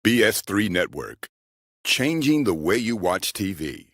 BS3 Network, changing the way you watch TV.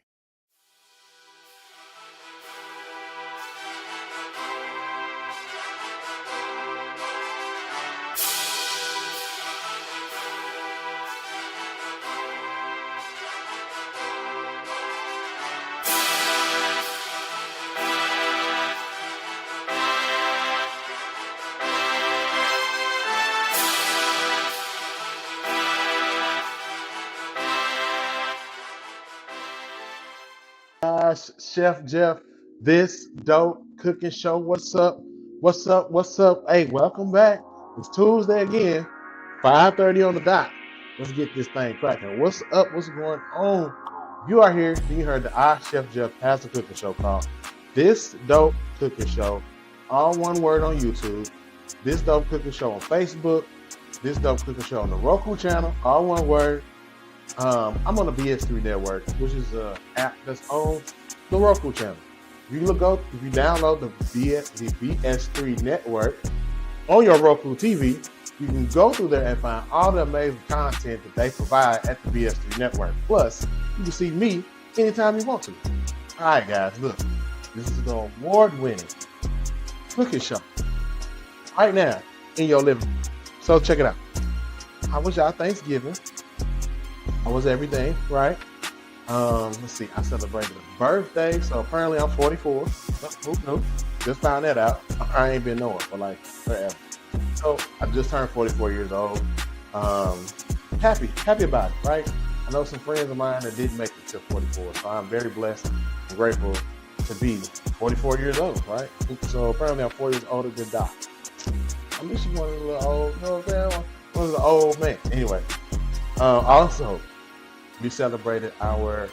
Chef Jeff, this dope cooking show. What's up? What's up? What's up? Hey, welcome back. It's Tuesday again, 5:30 on the dot. Let's get this thing cracking. What's up? What's going on? You are here. You heard the Chef Jeff has a cooking show called This Dope Cooking Show. All one word on YouTube. This Dope Cooking Show on Facebook. This Dope Cooking Show on the Roku channel. All one word. I'm on the BS3 network, which is an app that's on the Roku channel. If you download the BS3 network on your Roku TV, you can go through there and find all the amazing content that they provide at the BS3 network. Plus, you can see me anytime you want to. All right, guys, look, this is the award-winning cooking show right now in your living room. So check it out. How was y'all Thanksgiving? How was everything, right? Let's see, I celebrated a birthday, so apparently I'm 44. Who knew? Just found that out. I ain't been knowing for like forever. So I just turned 44 years old. Happy about it, right? I know some friends of mine that didn't make it to 44, so I'm very blessed and grateful to be 44 years old, right? So apparently I'm 4 years older than Doc. I wish you wanted a little old, you know what I'm saying? One of the old man. Anyway, also, we celebrated our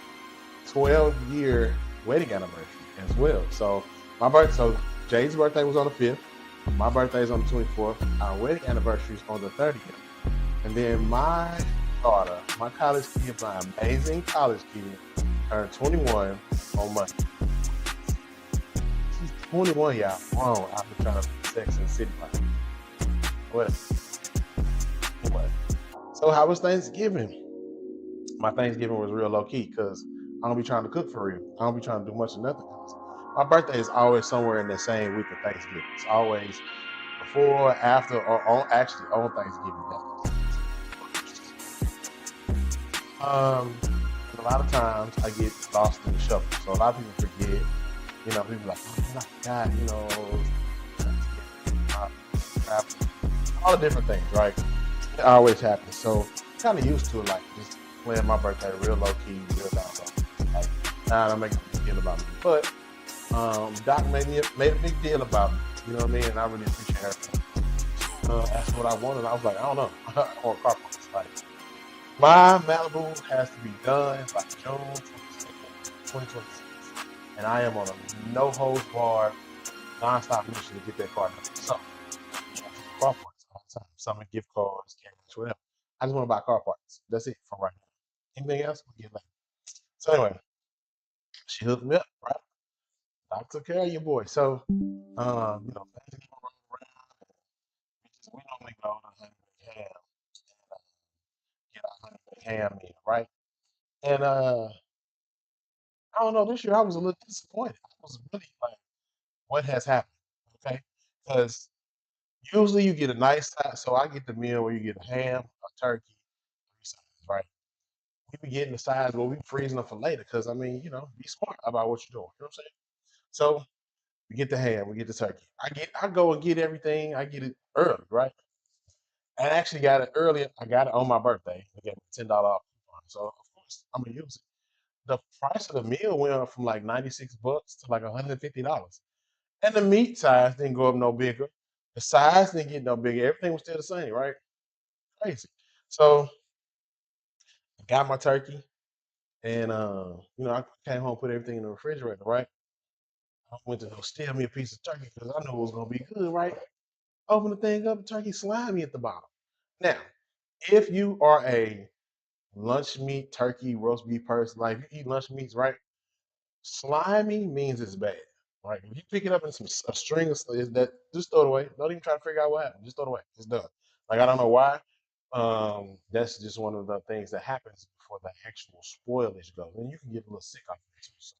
12-year wedding anniversary as well. So Jay's birthday was on the 5th. My birthday is on the 24th. Our wedding anniversary is on the 30th. And then my daughter, my college kid, my amazing college kid, turned 21 on Monday. She's 21, y'all. Wrong. I've been trying to be Sex and City life. What? Anyway. So how was Thanksgiving? My Thanksgiving was real low key because I don't be trying to cook for real. I don't be trying to do much of nothing else. My birthday is always somewhere in the same week of Thanksgiving. It's always before, after, or on Thanksgiving. A lot of times I get lost in the shuffle. So a lot of people forget. You know, people like, oh my God, you know, all the different things, right? It always happens. So kind of used to it, like just playing my birthday real low key, real down low. Like, nah, don't make a big deal about me. But Doc made a big deal about me. You know what I mean? And I really appreciate her. That's what I wanted. I was like, I don't know. I want car parts. Like, my Malibu has to be done by June 2026. And I am on a no holds barred, non-stop mission to get that car done. So, car parts all the time. Some gift cards, cash, whatever. I just want to buy car parts. That's it for right now. Anything else, we'll get later. So anyway, she hooked me up, right? I took care of your boy. So, you know, things roll around. We normally go to Honey Ham and get our Honey Ham meal, right? And I don't know, this year I was a little disappointed. I was really like, what has happened? Okay, because usually you get a nice size. So I get the meal where you get a ham, a turkey, three sides, right? We be getting the sides, but we freezing them for later. Because I mean, you know, be smart about what you're doing. You know what I'm saying? So we get the ham, we get the turkey. I go and get everything. I get it early, right? I actually got it early. I got it on my birthday. They gave me a $10 off coupon. So of course I'm gonna use it. The price of the meal went up from like $96 to like $150. And the meat size didn't go up no bigger. The size didn't get no bigger. Everything was still the same, right? Crazy. So I got my turkey and you know, I came home, put everything in the refrigerator, right? I went to go steal me a piece of turkey because I knew it was gonna be good, right? Open the thing up, turkey slimy at the bottom. Now, if you are a lunch meat, turkey, roast beef person, like if you eat lunch meats, right? Slimy means it's bad. Right? If you pick it up in a string of that, just throw it away. Don't even try to figure out what happened. Just throw it away. It's done. Like I don't know why. That's just one of the things that happens before the actual spoilage goes. And you can get a little sick off it too. So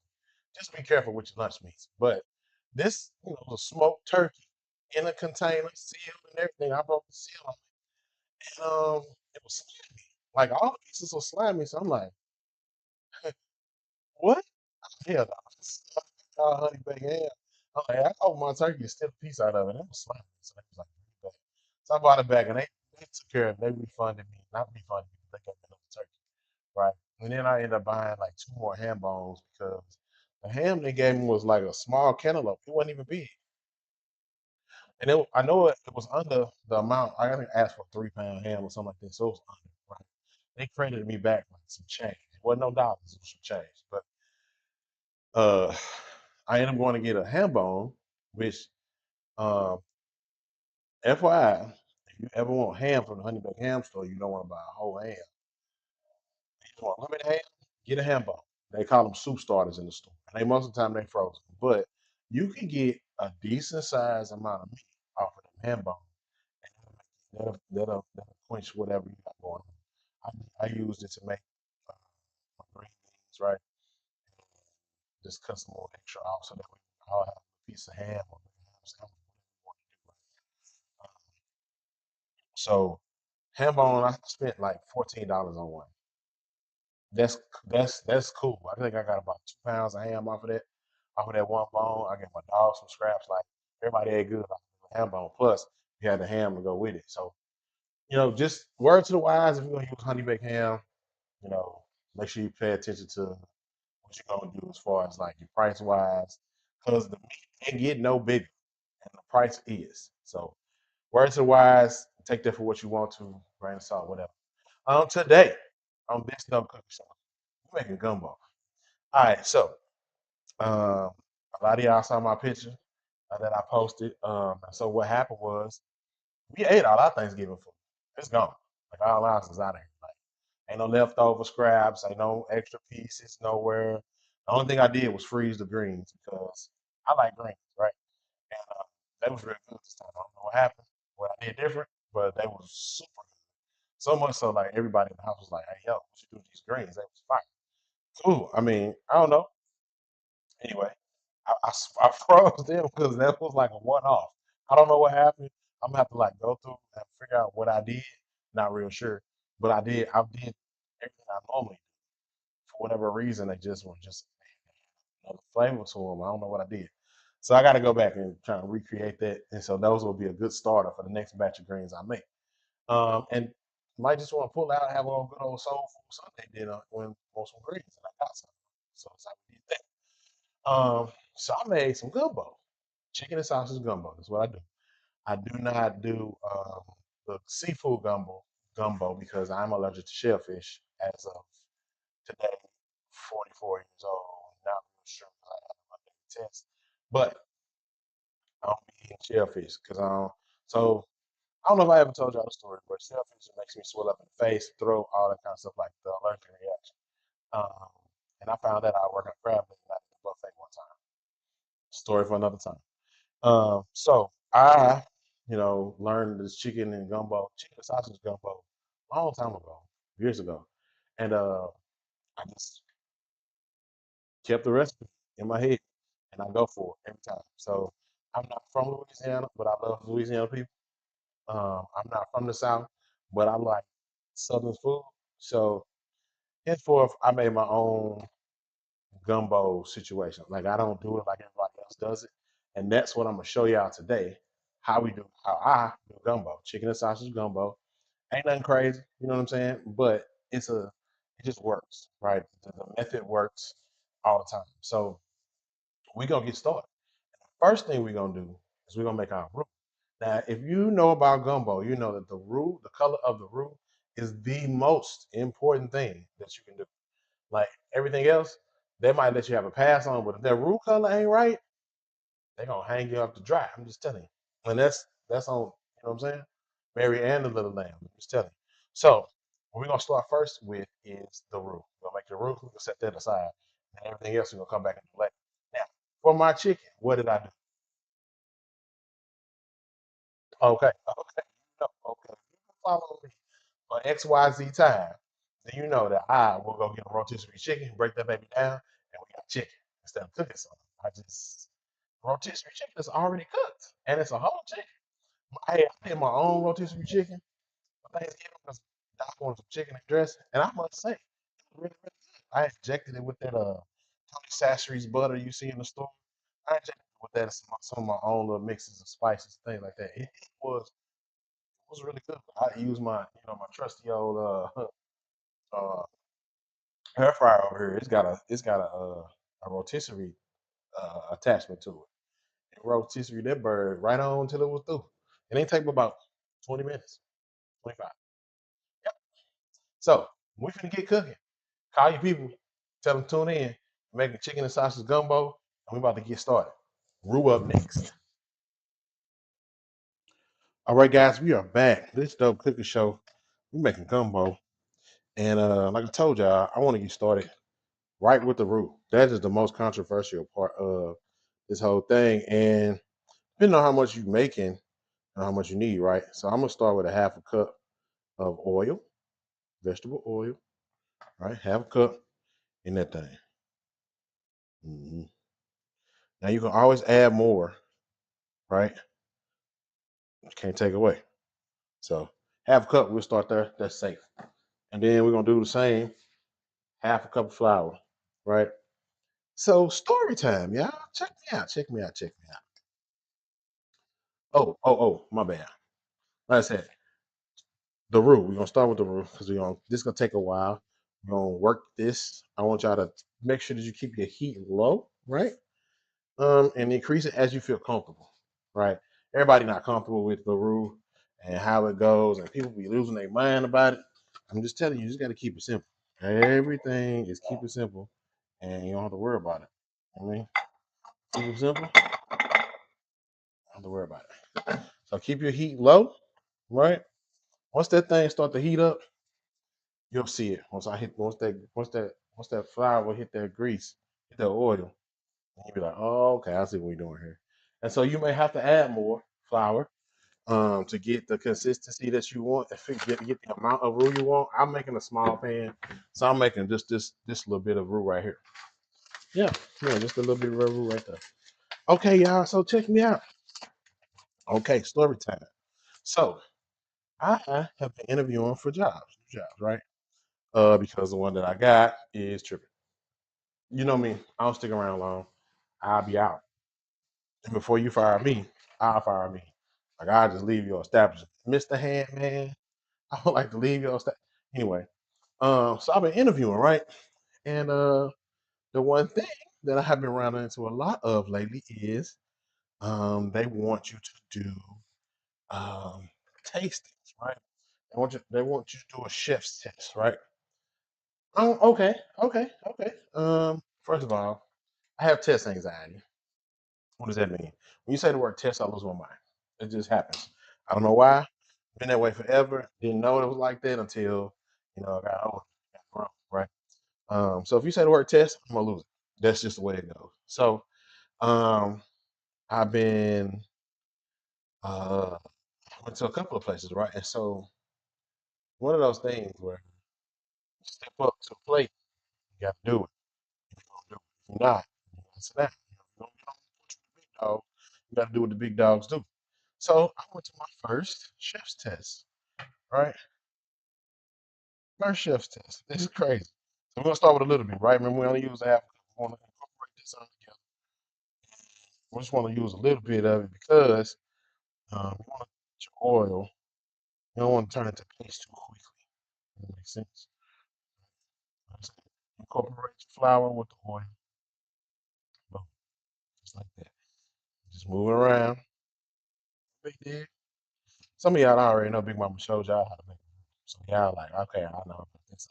just be careful with your lunch meats. But this, was a smoked turkey in a container, sealed and everything. I broke the seal on it. And it was slimy. Like all the pieces were slimy. So I'm like, what? Hell no. Honey baked ham. I'm like, I hope my turkey is still a piece out of it. It was slimy. So they was like, "Really bad." So I bought it back and they took care of it. They refunded me. Not refunded me, but they gave me another turkey. Right. And then I ended up buying like two more ham bones because the ham they gave me was like a small cantaloupe. It wasn't even big. And I know it was under the amount. I think I asked for 3 pound ham or something like that. So it was under, right? They credited me back like some change. It wasn't no dollars, it was some change. But uh I ended up going to get a ham bone, which um FYI, if you ever want ham from the honey baked ham store, you don't want to buy a whole ham. You want lemon ham, get a ham bone. They call them soup starters in the store. And they most of the time they frozen. But you can get a decent sized amount of meat off of the ham bone. And that'll quench whatever you got going on. I used it to make uh, my green beans, right? Just cut some more extra off so that we all have a piece of ham or ham sandwich, whatever you want to do, right? So ham bone, I spent like $14 on one. That's cool. I think I got about 2 pounds of ham off of that one bone. I get my dog some scraps. Like everybody ate good off the ham bone. Plus, you had the ham to go with it. So just word to the wise. If you're gonna use honey baked ham, you know, make sure you pay attention to what you're gonna do as far as like your price wise, because the meat ain't get no bigger, and the price is. So word to the wise. Take that for what you want to. Grain of salt, whatever. Today on this no cooking show, we're making gumbo. All right, so um, a lot of y'all saw my picture that I posted. So what happened was we ate all our Thanksgiving food. It's gone. Like all ours is out of here. Like ain't no leftover scraps. Ain't no extra pieces nowhere. The only thing I did was freeze the greens because I like greens, right? And they was really good this time. I don't know what happened, what I did different, but they was super good. So much so, like everybody in the house was like, "Hey, yo, what you do with these greens? They was fire." Cool. I mean, I don't know. Anyway, I froze them because that was like a one off. I don't know what happened. I'm gonna have to like go through and figure out what I did. Not real sure, but I did everything I normally do. For whatever reason, they just were just another flavor to them. I don't know what I did. So I got to go back and try and recreate that. And so those will be a good starter for the next batch of greens I make. And might just want to pull out, have a good old soul food Sunday dinner when want some greens, and I got some. So it's how we did that. So I made some gumbo, chicken and sausage gumbo. That's what I do. I do not do the seafood gumbo because I'm allergic to shellfish as of today, 44 years old. Not real sure because I had my daily test, but I don't be eating shellfish because I don't. So I don't know if I ever told y'all the story, but shellfish makes me swell up in the face, throat, all that kind of stuff, like the allergic reaction. Um, and I found that out working at crab leg at the buffet one time. Story for another time. So I, learned this chicken and sausage gumbo, a long time ago, years ago, and I just kept the recipe in my head, and I go for it every time. So I'm not from Louisiana, but I love Louisiana people. I'm not from the South, but I like Southern food. So henceforth, I made my own gumbo situation. Like I don't do it like everybody else does it, and that's what I'm gonna show y'all today. How I do gumbo, chicken and sausage gumbo. Ain't nothing crazy, you know what I'm saying? But it just works, right? The method works all the time. So we gonna get started. First thing we're gonna do is we're gonna make our roux. Now, if you know about gumbo, you know that the roux, the color of the roux, is the most important thing that you can do. Like everything else, they might let you have a pass on, but if that roux color ain't right, they're gonna hang you up to dry. I'm just telling you. And that's on, you know what I'm saying? Mary and the little lamb. I'm just telling you. So what we're gonna start first with is the roux. We're gonna make the roux, we're gonna set that aside. And everything else we're gonna come back and do later. Now, for my chicken, what did I do? Okay, okay, no, okay. You can follow me. on XYZ time, then you know that I will go get a rotisserie chicken, break that baby down, and we got chicken instead of cooking something. I just rotisserie chicken is already cooked, and it's a whole chicken. I did my own rotisserie chicken for Thanksgiving because Doc wanted some chicken and dressing, and I must say, it was really, really good. I injected it with that Tony Chachere's butter you see in the store. I injected it with that and some of my own little mixes of spices, things like that. It was really good. I use my my trusty old uh air fryer over here. It's got a rotisserie attachment to it. It rotisserie that bird right on till it was through. It ain't take but about 20 minutes, 25. Yep. So we finna get cooking. Call your people, tell them tune in. We're making chicken and sausage gumbo, and we about to get started. Rue up next. All right, guys, we are back. This dope cooking show. We're making gumbo, and like I told y'all, I want to get started right with the roux. That is the most controversial part of this whole thing. And depending on how much you're making and how much you need, right? So I'm gonna start with a half a cup of oil, vegetable oil, right? Half a cup in that thing. hmm Now you can always add more, right? You can't take away. So half a cup, we'll start there. That's safe. And then we're gonna do the same, half a cup of flour, right? So story time, y'all. Check me out. Check me out. Check me out. Oh, my bad. Like I said, the roux. We're gonna start with the roux because this is gonna take a while. We're gonna work this. I want y'all to make sure that you keep your heat low, right? And increase it as you feel comfortable, right? Everybody not comfortable with the roux and how it goes, and people be losing their mind about it. I'm just telling you, you just got to keep it simple. Everything is keep it simple, and you don't have to worry about it. I mean, keep it simple, you don't have to worry about it. So keep your heat low, right? Once that thing start to heat up, you'll see it. Once that flour will hit that grease, hit that oil, and you'll be like, oh, okay, I see what we're doing here. And so you may have to add more flour to get the consistency that you want, if get the amount of roux you want. I'm making a small pan, so I'm making just this little bit of roux right here. Yeah, yeah, just a little bit of roux right there. Okay, y'all. So check me out. Okay, story time. So I have been interviewing for jobs, right? Because the one that I got is tripping. You know me, I don't stick around long. I'll be out. And before you fire me, I'll fire me. Like I'll just leave your establishment. Mr. Handman, I would like to leave your establishment. Anyway, so I've been interviewing, right? And the one thing that I have been running into a lot of lately is they want you to do um, tastings, right? They want you to do a chef's test, right? Oh, okay. First of all, I have test anxiety. What does that mean? When you say the word test, I lose my mind. It just happens. I don't know why. Been that way forever. Didn't know it was like that until I got older, got grown, right? So if you say the word test, I'm gonna lose it. That's just the way it goes. So um, I've been went to a couple of places, right? And so one of those things where you step up to a plate, you got to do it. If you're gonna do it, if you're not, you gotta sit down. You know, if you don't put you the big dog, you got to do what the big dogs do. So I went to my first chef's test, right? First chef's test. This is crazy. So we're gonna start with a little bit, right? Remember, we only use half. We want to incorporate this all together. We just want to use a little bit of it because you want to get your oil. You don't want to turn it to paste too quickly. That makes sense. So incorporate your flour with the oil. Boom, just like that. Just moving around. Big deal. Some of y'all already know Big Mama showed y'all how to make it. So y'all like, okay, I know about this.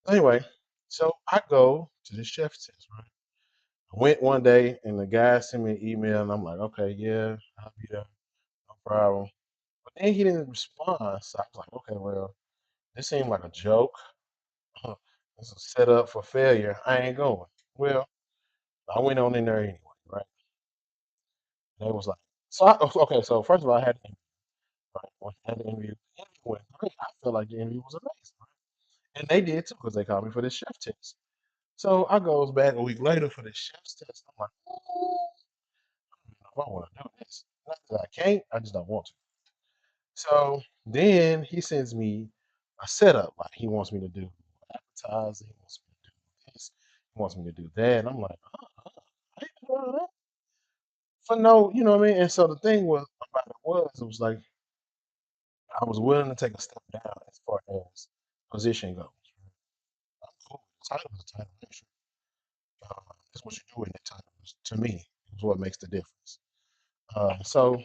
Anyway, so I go to the chef's test, right? I went one day and the guy sent me an email and I'm like, okay, yeah, I'll be there, no problem. But then he didn't respond. So I was like, okay, well, this seemed like a joke. This is set up for failure. I ain't going. Well, I went on in there anyway, right? And they was like, so okay, so first of all, I had to interview, right? I had to interview. went great. I felt like the interview was amazing, and they did too because they called me for the chef test. So I goes back a week later for the chef's test. I'm like, I don't know if I want to do this. Not that I can't, I just don't want to. So then he sends me a setup. Like he wants me to do advertising, he wants me to do this, he wants me to do that. And I'm like, I ain't doing all that for no, you know what I mean? And so the thing was about it was like I was willing to take a step down as far as position goes. I'm cool. The title is a title. Actually. That's what you do in that title. To me, is what makes the difference. So I'm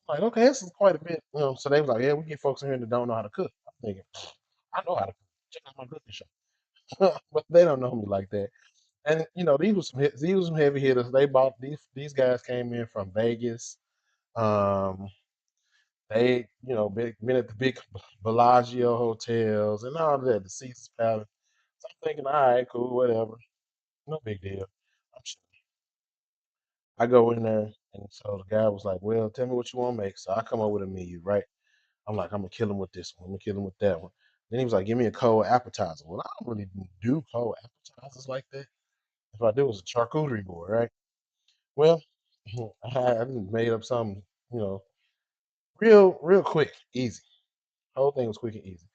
like, okay, this is quite a bit. So they was like, yeah, we get folks in here that don't know how to cook. I'm thinking, I know how to cook. Check out my cooking show. But they don't know me like that. And these were some heavy hitters. They bought these guys came in from Vegas. Um, they been at the big Bellagio hotels and all that, the Caesar's Palace. So I'm thinking, all right, cool, whatever, no big deal. I'm sure. I go in there, and so the guy was like, "Well, tell me what you want to make." So I come up with a menu, right? I'm like, "I'm gonna kill him with this one. I'm gonna kill him with that one." Then he was like, "Give me a cold appetizer." Well, I don't really do cold appetizers like that. If I do, it's a charcuterie board, right? Well, I just made up something, you know, real quick, easy. The whole thing was quick and easy.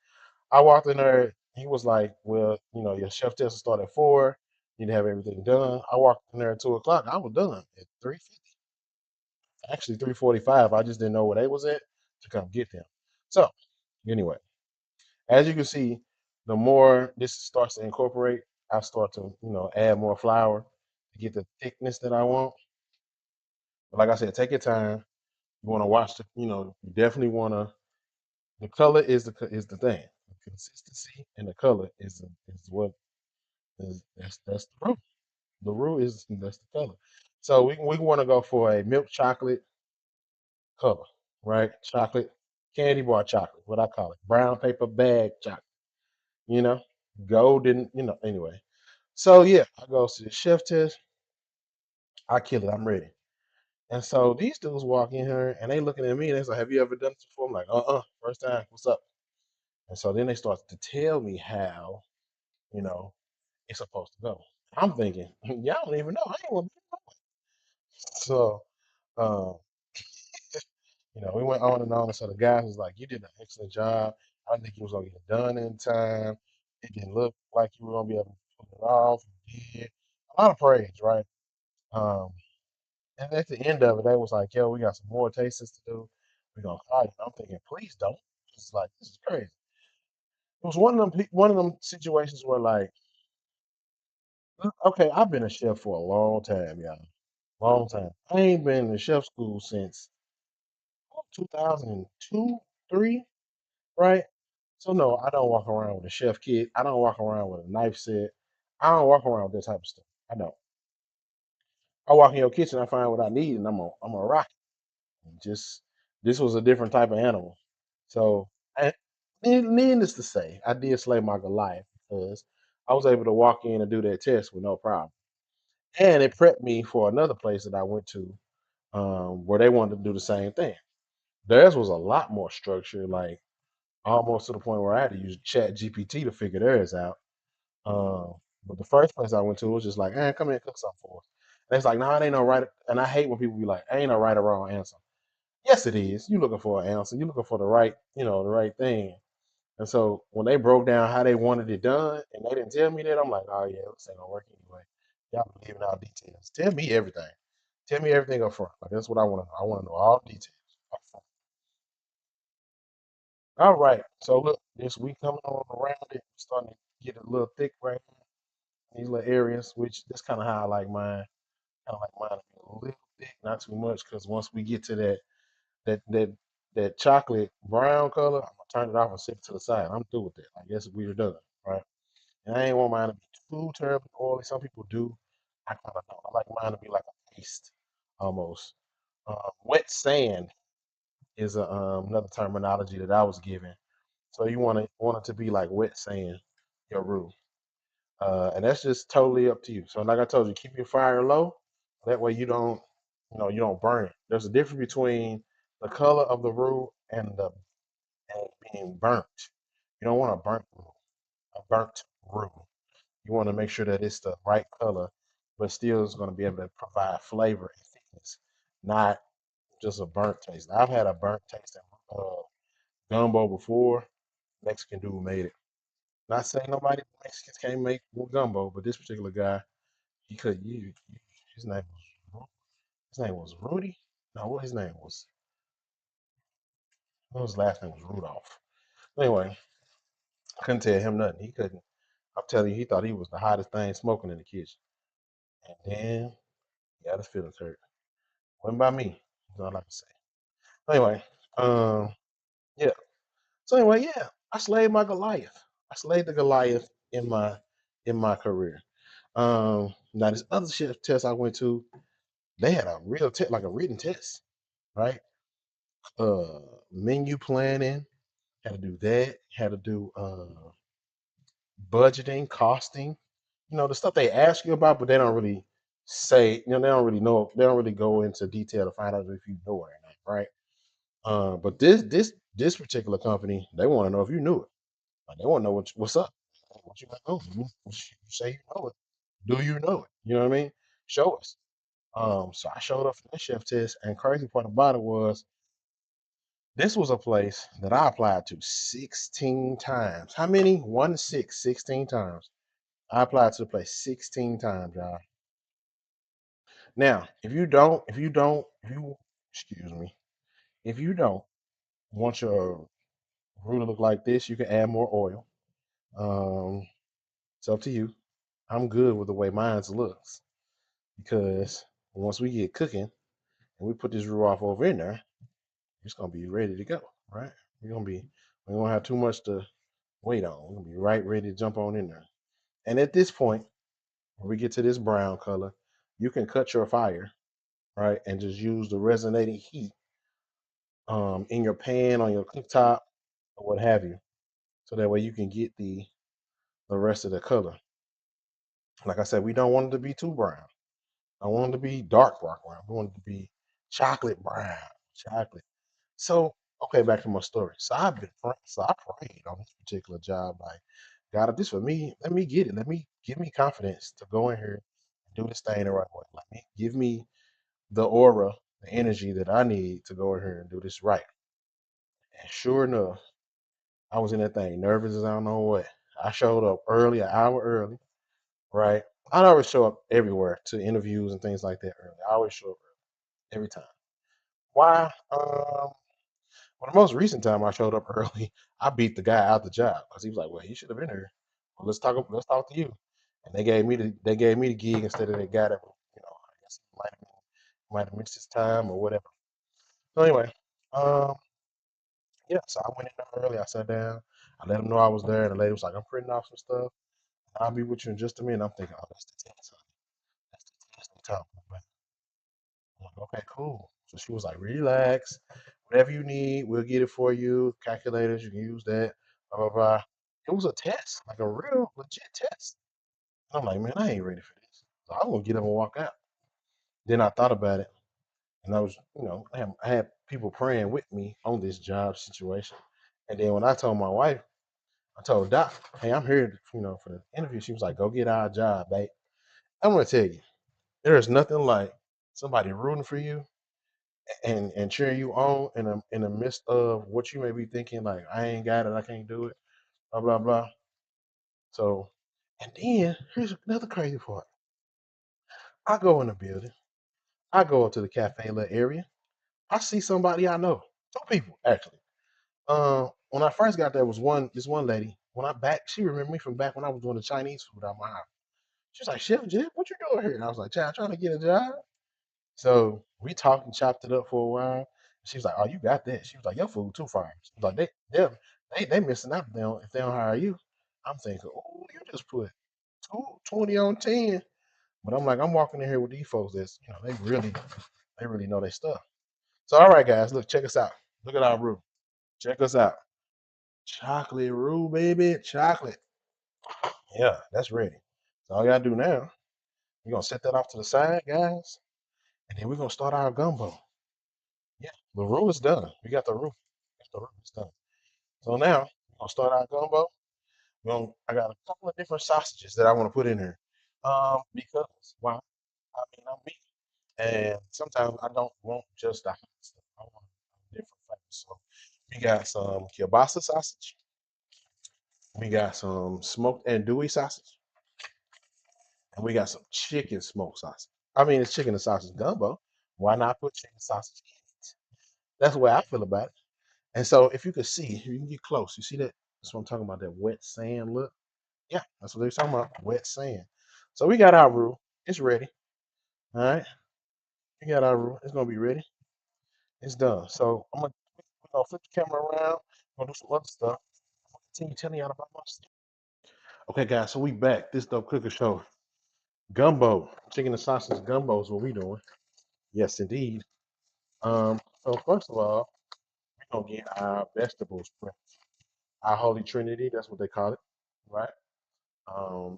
I walked in there. He was like, "Well, your chef test will start at 4. You need to have everything done." I walked in there at 2 o'clock. I was done at 3:50. Actually, 3:45. I just didn't know where they was at to come get them. So, anyway, as you can see, the more this starts to incorporate, I start to add more flour to get the thickness that I want. But like I said, take your time. You want to watch you definitely want to. The color is the thing. The consistency and the color is what that's the roux. The roux is that's the color. So we want to go for a milk chocolate color, right? Chocolate, candy bar chocolate, what I call it, brown paper bag chocolate. You know, golden. Anyway. So yeah, I go to the chef test. I kill it. I'm ready. And so these dudes walk in here and they looking at me and they say, "Have you ever done this before?" I'm like, first time. What's up? And so then they start to tell me how you know it's supposed to go. I'm thinking, y'all don't even know. I ain't want to. So, um, we went on and on. And so the guy was like, "You did an excellent job. I didn't think you was gonna get it done in time. It didn't look like you were gonna be able to pull it off. You did." A lot of praise, right? Um, and at the end of it, they was like, "Yo, we got some more tastings to do. We're gonna call you." I'm thinking, please don't. It's like this is crazy. It was one of them situations where like, okay, I've been a chef for a long time, y'all. Long time. I ain't been in chef school since 2002, three, right? So no, I don't walk around with a chef kit. I don't walk around with a knife set. I don't walk around with that type of stuff. I don't. I walk in your kitchen, I find what I need, and I'm a rock. It. Just this was a different type of animal. So, I, needless to say, I did slay my Goliath because I was able to walk in and do that test with no problem, and it prepped me for another place that I went to, where they wanted to do the same thing. Theirs was a lot more structured, like almost to the point where I had to use Chat GPT to figure theirs out. Um, but the first place I went to was just like, come in and cook something for us. And it's like, no, it ain't no right. And I hate when people be like, ain't no right or wrong answer. Yes, it is. You looking for an answer. You looking for the right, the right thing. And so when they broke down how they wanted it done, and they didn't tell me that, I'm like, oh yeah, this ain't gonna work anyway. Y'all be leaving out details. Tell me everything. Tell me everything up front. Like that's what I want to know. I want to know all details up front. All right. So look, this week coming on around it, starting to get a little thick right now. These little areas, which that's kind of how I like mine. Kind of like mine to be a little thick, not too much, because once we get to that that that chocolate brown color, I'm gonna turn it off and sit it to the side. I'm through with that. I guess we're done, right? And I ain't want mine to be too terribly oily. Some people do. I kind of don't. I like mine to be like a paste almost. Wet sand is another terminology that I was given. So you want it to be like wet sand, your roux. And that's just totally up to you. So like I told you, keep your fire low. That way you don't burn it. There's a difference between the color of the roux and being burnt. You don't want a burnt roux. You want to make sure that it's the right color, but still is going to be able to provide flavor and thickness, not just a burnt taste. I've had a burnt taste in gumbo before. Mexican dude made it. Not saying nobody Mexicans can't make gumbo, but this particular guy, he could. His name his name was Rudy. No, what his name was? What his last name was Rudolph. Anyway, I couldn't tell him nothing. He couldn't. I'm telling you, he thought he was the hottest thing smoking in the kitchen. And then he got his feelings hurt. Wasn't by me. That's all I can say. Anyway, um, yeah. So anyway, yeah, I slayed my Goliath. I slayed the Goliath in my career. Now this other chef test I went to, they had a real test, like a written test, right? Uh, Menu planning, had to do that. Had to do budgeting, costing. You know, the stuff they ask you about, but they don't really say. You know, they don't really know. They don't really go into detail to find out if you know it or not, right? But this particular company, they want to know if you knew it. Like, they want to know what's up. What you got going? You say you know it. Do you know it? You know what I mean? Show us. So I showed up for the chef test, and crazy part about it was this was a place that I applied to 16 times. How many? 1 6, 16 times. I applied to the place 16 times, y'all. Now, if you, excuse me, if you don't want your roux to look like this, you can add more oil. Um, it's up to you. I'm good with the way mine looks because once we get cooking and we put this roux off over in there, it's gonna be ready to go, right? We're gonna be we don't have too much to wait on. We're gonna be right ready to jump on in there. And at this point, when we get to this brown color, you can cut your fire, right, and just use the resonating heat in your pan on your cooktop or what have you, so that way you can get the rest of the color. Like I said, we don't want it to be too brown. I want it to be dark brown. We want it to be chocolate brown, chocolate. So, okay, back to my story. So I prayed on this particular job, like, God, if this for me, let me get it. Let me give me confidence to go in here and do this thing the right way. Let me give me the aura, the energy that I need to go in here and do this right. And sure enough, I was in that thing nervous as I don't know what. I showed up early, an hour early, right? I always show up everywhere to interviews and things like that early. I always show up early, every time. Why? Well, the most recent time I showed up early, I beat the guy out the job because he was like, "Well, you should have been here. Well, let's talk to you." And they gave me the gig instead of the guy that I guess he might have missed his time or whatever. So anyway, um, yeah. So I went in there early. I sat down. I let him know I was there. And the lady was like, "I'm printing off some stuff. I'll be with you in just a minute." I'm thinking, "Oh, that's the test, honey. That's the test they talking about." I'm like, "Okay, cool." So she was like, "Relax. Whatever you need, we'll get it for you. Calculators, you can use that. Blah blah blah." It was a test, like a real legit test. I'm like, "Man, I ain't ready for this." So I'm gonna get up and walk out. Then I thought about it, and I was, I had people praying with me on this job situation. And then when I told my wife, I told Doc, "Hey, I'm here, for the interview." She was like, "Go get our job, babe." I'm gonna tell you, there is nothing like somebody rooting for you and cheering you on in the midst of what you may be thinking, like, "I ain't got it, I can't do it, blah blah blah." So, and then here's another crazy part. I go in the building, I go up to the cafe little area, I see somebody I know, two people actually. When I first got there, was this one lady. When I back, she remembered me from back when I was doing the Chinese food out my house. She was like, "Chef Jim, what you doing here?" And I was like, "Child, trying to get a job." So we talked and chopped it up for a while. She was like, "Oh, you got that?" She was like, "Your food too far." She was like, they missing out if they don't hire you." I'm thinking, "Oh, you just put 20 on 10." But I'm like, I'm walking in here with these folks that's, they really know their stuff. So all right, guys, look, check us out. Look at our room. Check us out. Chocolate roux, baby. Chocolate. Yeah, that's ready. So all you gotta do now, we're gonna set that off to the side, guys, and then we're gonna start our gumbo. Yeah, the roux is done. We got the roux. Got the roux. It's done. So now we're gonna start our gumbo. I got a couple of different sausages that I want to put in here. Because why? I mean, I'm vegan, and sometimes I don't want just the hot stuff. I want different flavors. So we got some kielbasa sausage. We got some smoked andouille sausage, and we got some chicken smoked sausage. I mean, it's chicken and sausage gumbo. Why not put chicken sausage in it? That's the way I feel about it. And so, if you could see, if you can get close, you see that? That's what I'm talking about. That wet sand look. Yeah, that's what they're talking about. Wet sand. So we got our roux. It's ready. All right. We got our roux. It's gonna be ready. It's done. So we're gonna flip the camera around. We're gonna do some other stuff. I'm gonna continue telling y'all about my stuff. Okay, guys. So we back. This dope cooker show. Gumbo, chicken and sausage gumbo is what we doing. Yes, indeed. So first of all, we're gonna get our vegetables prepped. Our Holy Trinity, that's what they call it, right?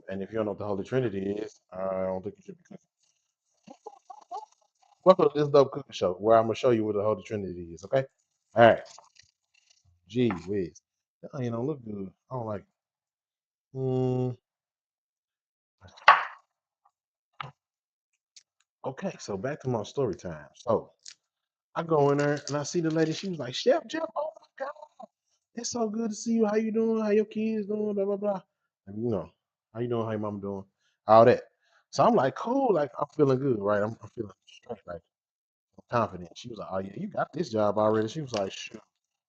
And if you don't know what the Holy Trinity is, I don't think you should be cooking. Welcome to this dope cooking show where I'm gonna show you what the Holy Trinity is, okay? All right. Gee whiz. That ain't don't look good. I don't like it. Okay, so back to my story time. So I go in there and I see the lady, she was like, Chef Jeff, oh my God. It's so good to see you. How you doing? How your kids doing? Blah blah blah. And how you doing? How your mama doing? All that. So I'm like, cool. Like I'm feeling good, right? I'm feeling straight, like I'm confident. She was like, oh yeah, you got this job already. She was like, sure.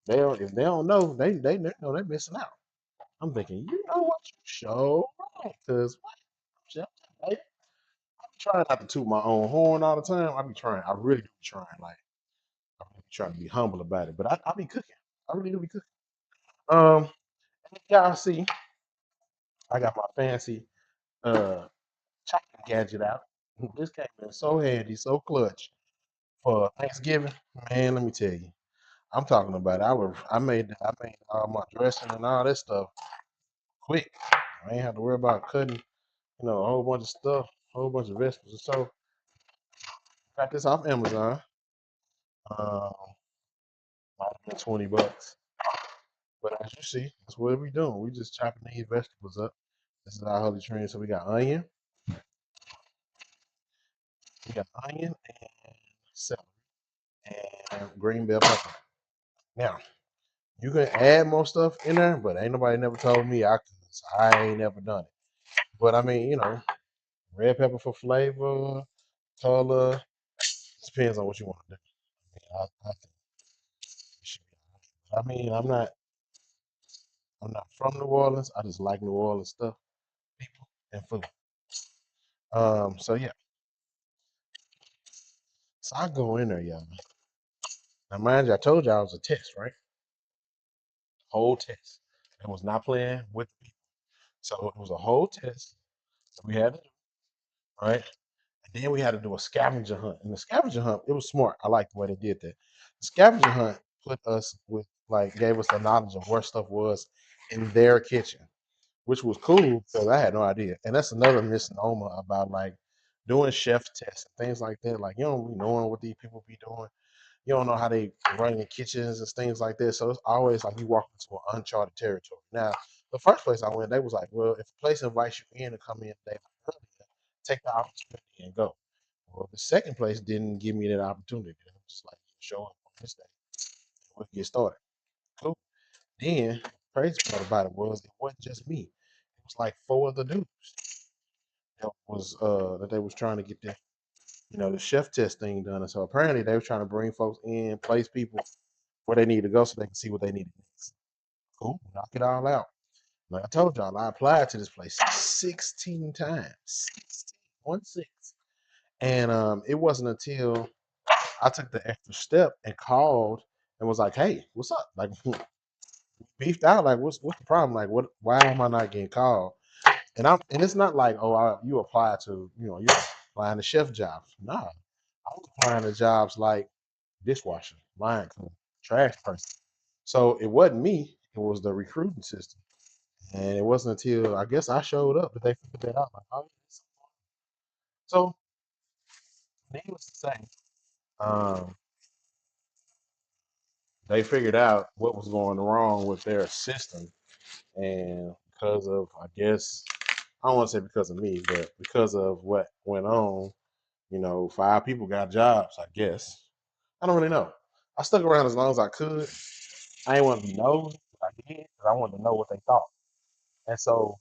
They don't, if they don't know, they know they're missing out. I'm thinking, you know what? You show right, cause what? Chef, like, I be trying not to toot my own horn all the time. I be trying. I really do be trying. Like I really be trying to be humble about it. But I be cooking. I really do be cooking. Um, y'all see, I got my fancy uh chopping gadget out. This came in so handy, so clutch for Thanksgiving. Man, let me tell you, I'm talking about it. I made all my dressing and all that stuff quick. I ain't have to worry about cutting, a whole bunch of stuff, a whole bunch of vegetables. So got this off Amazon. Um, might have been $20, but as you see, that's what we doing. We just chopping these vegetables up. This is our holy trinity. So we got onion and celery and green bell pepper. Now you can add more stuff in there, but ain't nobody never told me I could. So I ain't never done it. But I mean, red pepper for flavor, color. Depends on what you want to do. I think it should be all right. I mean, I'm not from New Orleans. I just like New Orleans stuff, people, and food. So yeah. So I go in there, y'all. Now mind you, I told you I was a test, right? Whole test. I was not playing with the people. So it was a whole test that we had to do, right? And then we had to do a scavenger hunt. And the scavenger hunt, it was smart. I like the way they did that. The scavenger hunt put us with gave us the knowledge of where stuff was in their kitchen, which was cool because I had no idea. And that's another misnomer about doing chef tests and things like that. Like you don't be knowing what these people be doing. You don't know how they run in kitchens and things like that. So it's always like you walk into an uncharted territory. Now, the first place I went, they was like, well, if a place invites you in to come in a day earlier, take the opportunity and go. Well, the second place didn't give me that opportunity. It was just like, show up on this day. We'll get started. Cool. Then, crazy part about it wasn't just me. It was like four other dudes that they was trying to get the chef test thing done. And so apparently they were trying to bring folks in, place people where they need to go so they can see what they need next. Cool. Knock it all out. Like I told y'all, I applied to this place 16 times. 16, 1 6. And it wasn't until I took the extra step and called and was like, "Hey, what's up?" Like beefed out. Like, what's the problem? Like, what? Why am I not getting called? And it's not like, oh, you apply to, you're applying to chef jobs. Nah, I was applying to jobs like dishwasher, line cleaner, trash person. So it wasn't me. It was the recruiting system. And it wasn't until I guess I showed up that they figured that out. Like, oh, so needless to say, um, they figured out what was going wrong with their system, and because of, I guess, I don't want to say because of me, but because of what went on, 5 people got jobs. I guess I don't really know. I stuck around as long as I could. I didn't want to be nosy, but I did because I wanted to know what they thought. And so,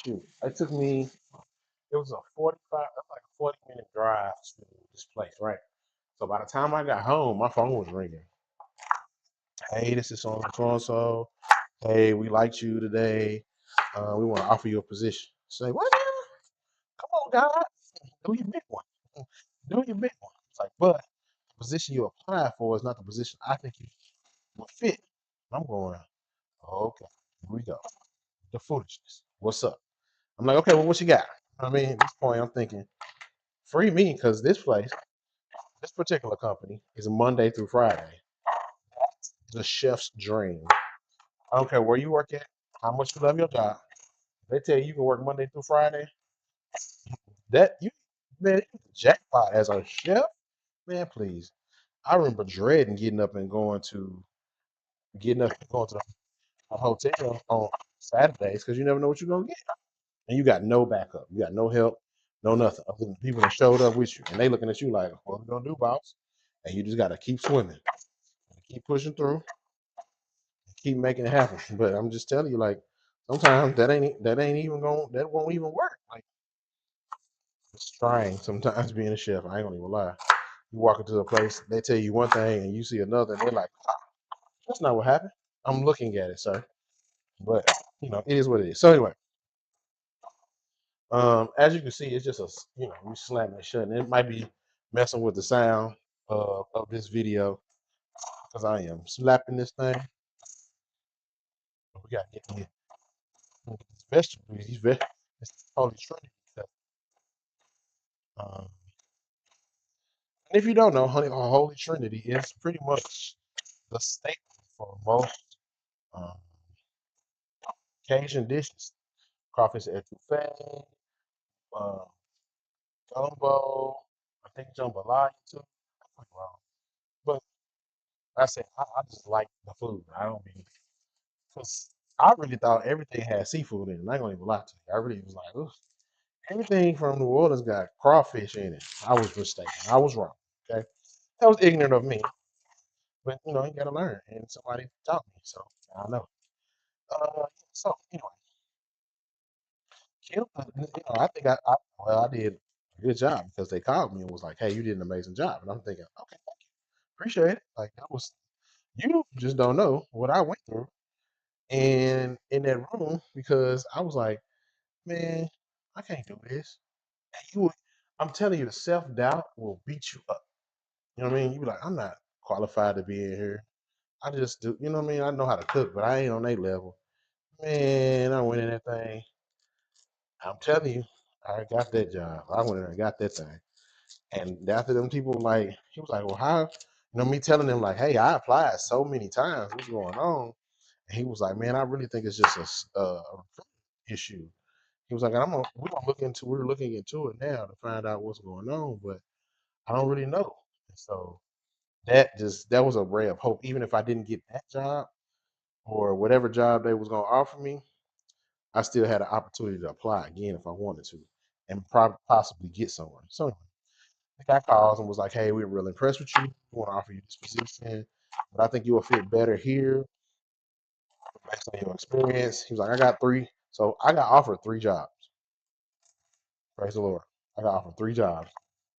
shoot, it took me. It was a 45, that's like a 40-minute drive to this place, right? So by the time I got home, my phone was ringing. Hey, this is so and so. Hey, we liked you today. We want to offer you a position. Say, what now? Come on, God. Do your big one. Do your big one. It's like, but the position you applied for is not the position I think you would fit. I'm going, okay, here we go. The foolishness. What's up? I'm like, okay, well, what you got? I mean, at this point, I'm thinking, free me, because this place, this particular company, is Monday through Friday. The chef's dream. I don't care where you work at, how much you love your job. They tell you can work Monday through Friday. That you, man, you jackpot as a chef, man. Please, I remember dreading getting up and going to a hotel on Saturdays because you never know what you're gonna get, and you got no backup, you got no help, no nothing other than the people that showed up with you, and they looking at you like, "What we gonna do, boss?" And you just gotta keep swimming, keep pushing through, keep making it happen. But I'm just telling you, like, sometimes that ain't even going that won't even work. Like, it's trying sometimes being a chef. I ain't gonna even lie. You walk into a place, they tell you one thing and you see another, and they're like, that's not what happened. I'm looking at it, sir. But it is what it is. So anyway, as you can see, it's just we slamming it shut, and it might be messing with the sound of this video because I am slapping this thing. We gotta get these vegetables. It's Holy Trinity stuff. Um, and if you don't know, honey, Holy Trinity is pretty much the staple for most um, Cajun dishes. Crawfish etouffee, uh, gumbo. I think jambalaya too. I could be wrong, but I said I just like the food. I don't be because I really thought everything had seafood in it. I'm not gonna even lie to you. I really was like, ugh. Everything from New Orleans got crawfish in it. I was mistaken. I was wrong. Okay, that was ignorant of me. But you gotta learn, and somebody taught me, so I know. So anyway, I think I did a good job because they called me and was like, "Hey, you did an amazing job," and I'm thinking, "Okay, appreciate it." Like that was you just don't know what I went through, and in that room because I was like, "Man, I can't do this." And I'm telling you, the self doubt will beat you up. You know what I mean? You be like, "I'm not qualified to be in here. I just do." You know what I mean? I know how to cook, but I ain't on their level. Man, I went in that thing. I'm telling you, I got that job. I went in there and got that thing. And after them people like, he was like, well, how? Me telling them like, hey, I applied so many times. What's going on? And he was like, man, I really think it's just a issue. He was like, we're looking into it now to find out what's going on, but I don't really know. And so that was a ray of hope. Even if I didn't get that job or whatever job they was gonna offer me, I still had an opportunity to apply again if I wanted to, and possibly get somewhere. So the guy calls and was like, "Hey, we're really impressed with you. We want to offer you this position, but I think you will fit better here based on your experience." He was like, "I got 3, so I got offered 3 jobs. Praise the Lord! I got offered 3 jobs,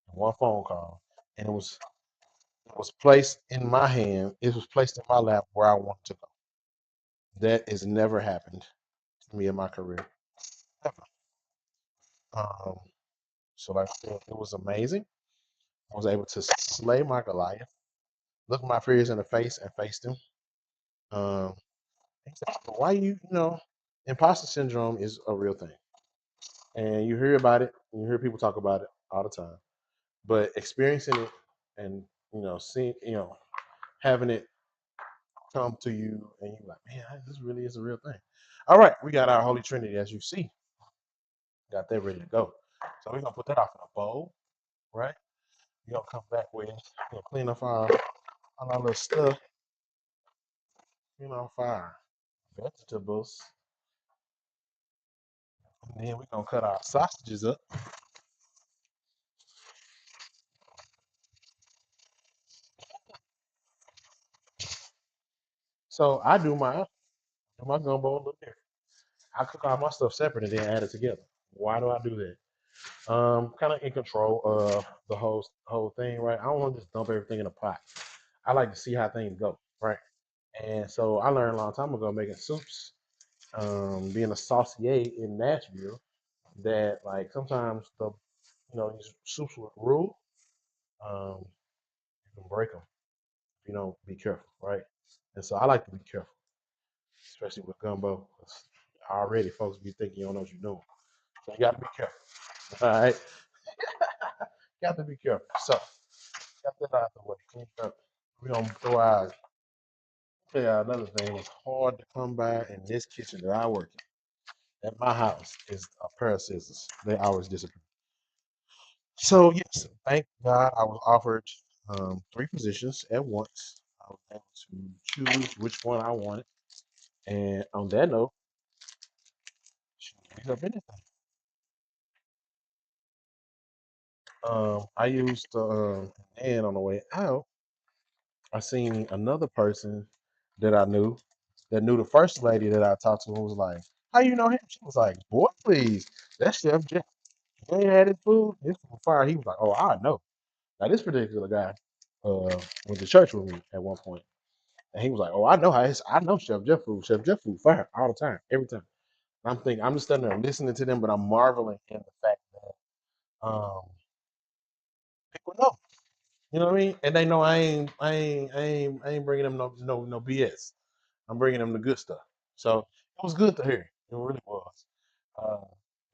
and 1 phone call, and it was placed in my hand. It was placed in my lap where I wanted to go. That has never happened to me in my career ever. Um, so like I said, it was amazing. I was able to slay my Goliath, look my fears in the face, and face them. Um, he said, why imposter syndrome is a real thing. And you hear about it, you hear people talk about it all the time. But experiencing it and, seeing, having it come to you and you're like, man, this really is a real thing. All right, we got our Holy Trinity, as you see. Got that ready to go. So we're gonna put that off in a bowl, right? We're gonna come back with, clean up our all our little stuff, fire. Vegetables. And then we're gonna cut our sausages up. So I do my gumbo a little different. I cook all my stuff separate and then add it together. Why do I do that? Kind of in control of the whole thing, right? I don't want to just dump everything in a pot. I like to see how things go, right? And so I learned a long time ago making soups, being a saucier in Nashville, that like sometimes these soups with rule, you can break them if you don't be careful, right? And so I like to be careful, especially with gumbo. 'Cause already folks be thinking you don't know what you're doing, so you got to be careful. All right, got to be careful. So got that out the way. Clean up. We're gonna throw out. Tell you another thing. It's hard to come by in this kitchen that I work in. At my house is a pair of scissors. They always disappear. So yes, thank God I was offered three positions at once. I was able to choose which one I wanted. And on that note, shoot, pick up anything. I used and on the way out, I seen another person that I knew that knew the first lady that I talked to and was like, "How you know him?" She was like, "Boy, please, that's Chef Jeff. He ain't had his food. His food fire." He was like, "Oh, I know." Now this particular guy went to church with me at one point, and he was like, "Oh, I know I know Chef Jeff food. Chef Jeff food fire all the time, every time." And I'm thinking, I'm just standing there listening to them, but I'm marveling in the fact that people know. You know what I mean? And they know I ain't bringing them no BS. I'm bringing them the good stuff. So it was good to hear. It really was. It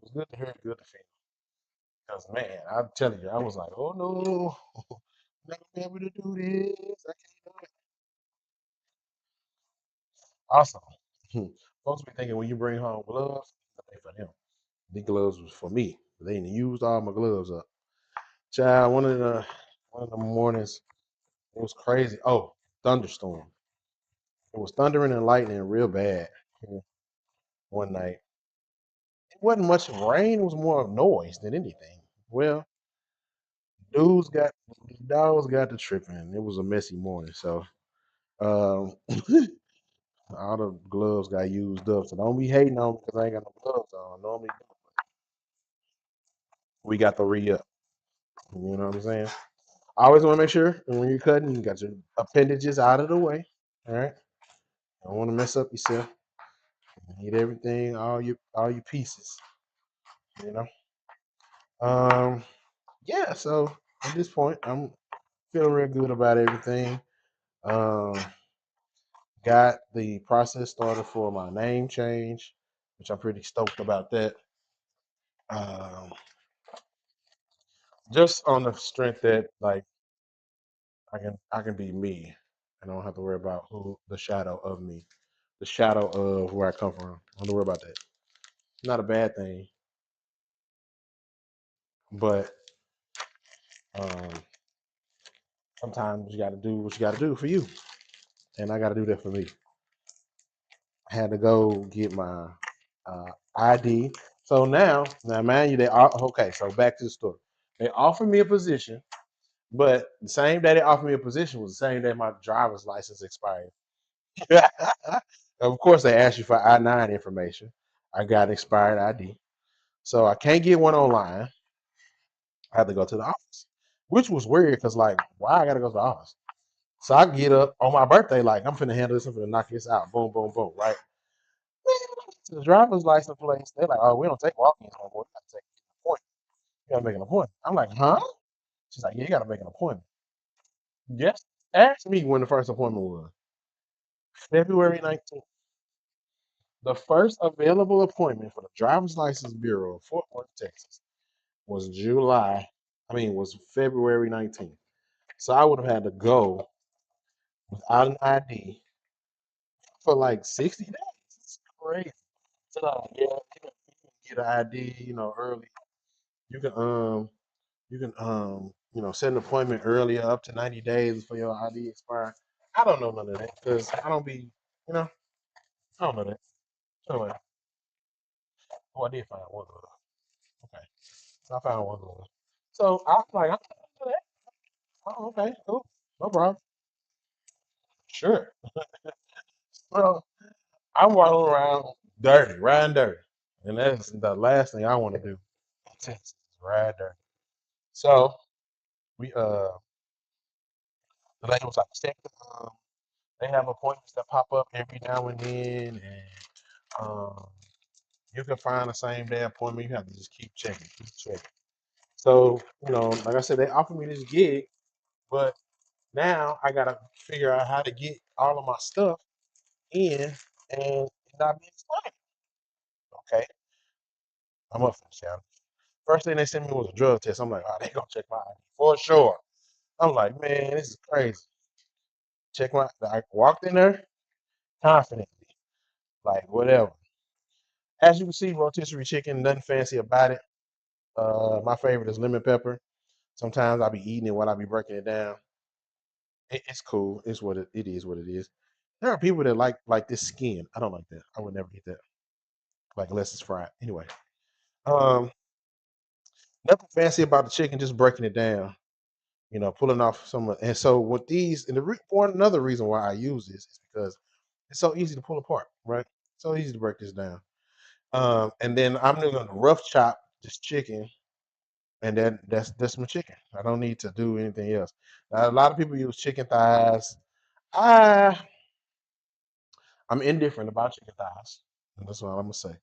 was good to hear. Good to feel. Because man, I'm telling you, I was like, oh no, I'm not gonna be able to do this. I can't do it. Awesome. Folks be thinking when you bring home gloves, they for them. The gloves was for me. They didn't used all my gloves up. Child, one of the mornings, it was crazy. Oh, thunderstorm. It was thundering and lightning real bad here one night. It wasn't much rain, it was more of noise than anything. Well, dudes got dogs got to tripping. It was a messy morning. So um all the gloves got used up. So don't be hating on me because I ain't got no gloves on. Normally we got the re up. You know what I'm saying? I always want to make sure when you're cutting, you got your appendages out of the way. All right. Don't want to mess up yourself. You need everything, all your pieces. You know. Um. Yeah. So at this point, I'm feeling real good about everything. Um. Got the process started for my name change, which I'm pretty stoked about that. Um. Just on the strength that like I can be me, and I don't have to worry about who the shadow of me, the shadow of where I come from. I don't have to worry about that. Not a bad thing, but um, sometimes you got to do what you got to do for you, and I got to do that for me. I had to go get my ID. So now, mind you, okay. So back to the story. They offered me a position, but the same day they offered me a position was the same day my driver's license expired. Of course, they asked you for I-9 information. I got expired ID, so I can't get one online. I had to go to the office, which was weird because like, why I got to go to the office? So I get up on my birthday, like I'm finna handle this. I'm finna knock this out. Boom, boom, boom. Right. To the driver's license place, they're like, "Oh, we don't take walk-ins no more. You gotta take an appointment. You gotta make an appointment." I'm like, "Huh?" She's like, "Yeah, you gotta make an appointment." Yes. Ask me when the first appointment was. February 19th. The first available appointment for the driver's license bureau of Fort Worth, Texas, was was February 19th. So I would have had to go without an ID for like 60 days. It's crazy. So like, yeah, you can get an ID, early. You can set an appointment earlier up to 90 days before your ID expire. I don't know none of that because I don't be, you know, I don't know that. So anyway, oh, I did find one glove. Okay, so I found one glove. So I'm like, I don't know that. Oh, okay, cool, no problem. Sure. Well, I'm walking around dirty, riding dirty, and that's the last thing I want to do in Texas, is ride dirty. So we the lady was like, check they have appointments that pop up every now and then, and um, you can find the same day appointment. You have to just keep checking, keep checking. So, like I said, they offered me this gig, but now I gotta figure out how to get all of my stuff in and not be explained. Okay, I'm up for the challenge. First thing they sent me was a drug test. I'm like, oh, they gonna check my ID for sure. I'm like, man, this is crazy. I walked in there confidently, like whatever. As you can see, rotisserie chicken, nothing fancy about it. My favorite is lemon pepper. Sometimes I'll be eating it while I be breaking it down. It's cool. It's what it is. What it is. There are people that like this skin. I don't like that. I would never eat that. Like unless it's fried. Anyway, um, nothing fancy about the chicken. Just breaking it down. Pulling off some. And so with these, and one another reason why I use this is because it's so easy to pull apart. Right. So easy to break this down. And then I'm just gonna rough chop this chicken, and then that's my chicken. I don't need to do anything else. Now, a lot of people use chicken thighs. I I'm indifferent about chicken thighs, and that's what I'm gonna say.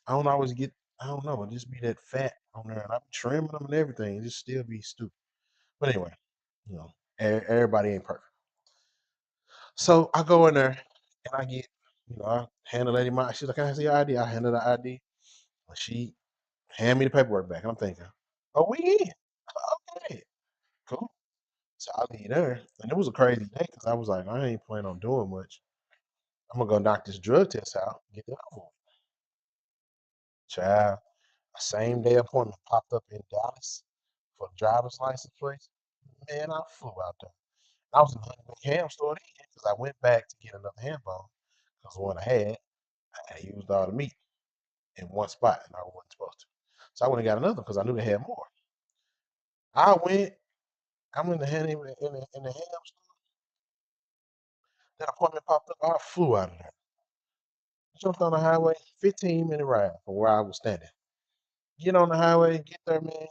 I don't always get. I don't know. It just be that fat on there, and I'm trimming them and everything. It just still be stupid. But anyway, everybody ain't perfect. So I go in there and I get, I hand the lady my. She's like, "Can I see your ID?" I hand her the ID. And she hand me the paperwork back. And I'm thinking, "Oh, we in? Okay, cool." So I leave there, and it was a crazy day because I was like, I ain't planning on doing much. I'm gonna go knock this drug test out, get it over with. Child, a same day appointment popped up in Dallas for the driver's license place. Man, I flew out there. I was in the Honey Baked Ham store then because I went back to get another ham bone because the one I had used all the meat in one spot and I wasn't supposed to. So I went and got another because I knew they had more. I went, I'm in the in the ham store. That appointment popped up. I flew out of there. Jumped on the highway, 15-minute ride from where I was standing. Get on the highway, get there, man,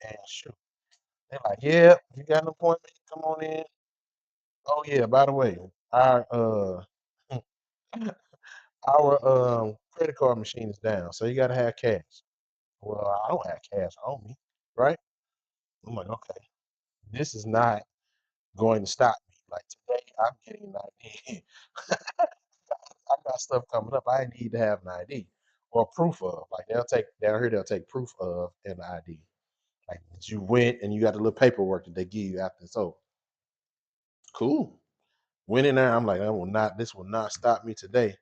and shoot. They're like, yeah, you got an appointment, come on in. Oh yeah, by the way, our our credit card machine is down, so you gotta have cash. Well, I don't have cash on me, right? I'm like, okay, this is not going to stop me. Like today, I'm getting an ID. I got stuff coming up. I need to have an ID or proof of. Like they'll take down here, they'll take proof of an ID. Like that you went and you got the little paperwork that they give you after. So cool. Went in there. I'm like, this will not stop me today.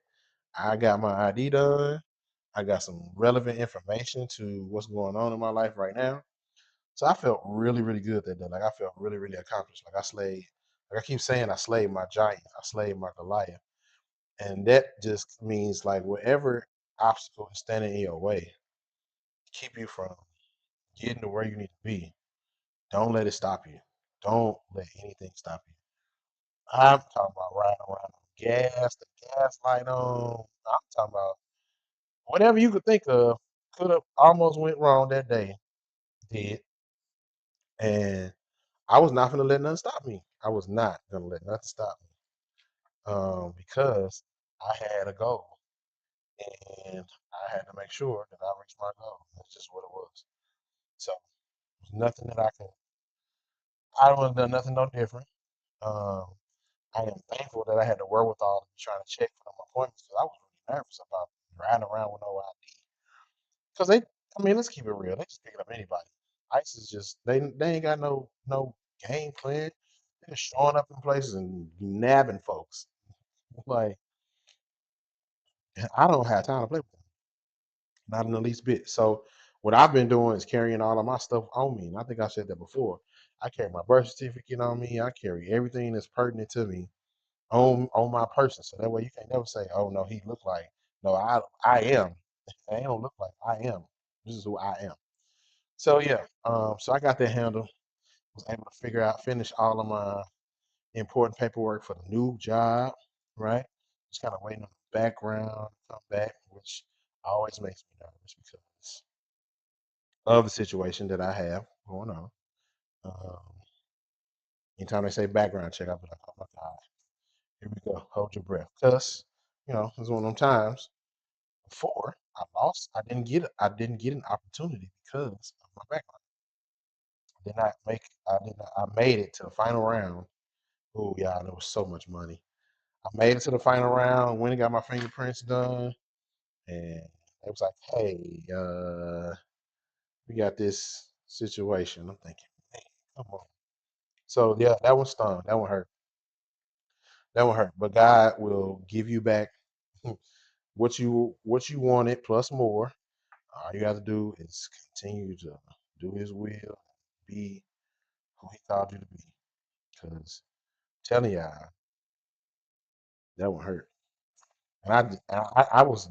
I got my ID done. I got some relevant information to what's going on in my life right now. So I felt really, really good that day. Like I felt really, really accomplished. Like I slayed, like I keep saying, I slayed my giant. I slayed my Goliath. And that just means like whatever obstacle is standing in your way, keep you from getting to where you need to be. Don't let it stop you. Don't let anything stop you. I'm talking about riding around on gas, the gas light on. I'm talking about whatever you could think of could have almost went wrong that day. Did. And I was not gonna let nothing stop me. I was not gonna let nothing stop me. Because I had a goal and I had to make sure that I reached my goal. That's just what it was. So there's nothing that I would have done nothing no different. Um, I am thankful that I had the wherewithal to be trying to check for them appointments because I was really nervous about riding around with no ID. Because I mean, let's keep it real. They just picking up anybody. ICE is just they ain't got no game plan. They're just showing up in places and nabbing folks. Like I don't have time to play with them, not in the least bit. So what I've been doing is carrying all of my stuff on me, and I think I said that before. I carry my birth certificate on me. I carry everything that's pertinent to me on my person. So that way you can't never say, "Oh no, he looked like." No, I am. I don't look like I am. This is who I am. So yeah, so I got that handle. Was able to finish all of my important paperwork for the new job, right? Just kind of waiting on the background to come back, which always makes me nervous because of the situation that I have going on. Um, Anytime they say background check, I'll be like, oh my God, here we go. Hold your breath. Because, it's one of them times before I didn't get an opportunity because of my background. I made it to the final round. Oh, yeah, there was so much money. I made it to the final round, went and got my fingerprints done, and it was like, hey, we got this situation. I'm thinking, man, come on. So yeah, that one stung. That one hurt. That one hurt. But God will give you back what you wanted plus more. All you have to do is continue to do His will, be who He called you to be. Because telling y'all, that one hurt. And I was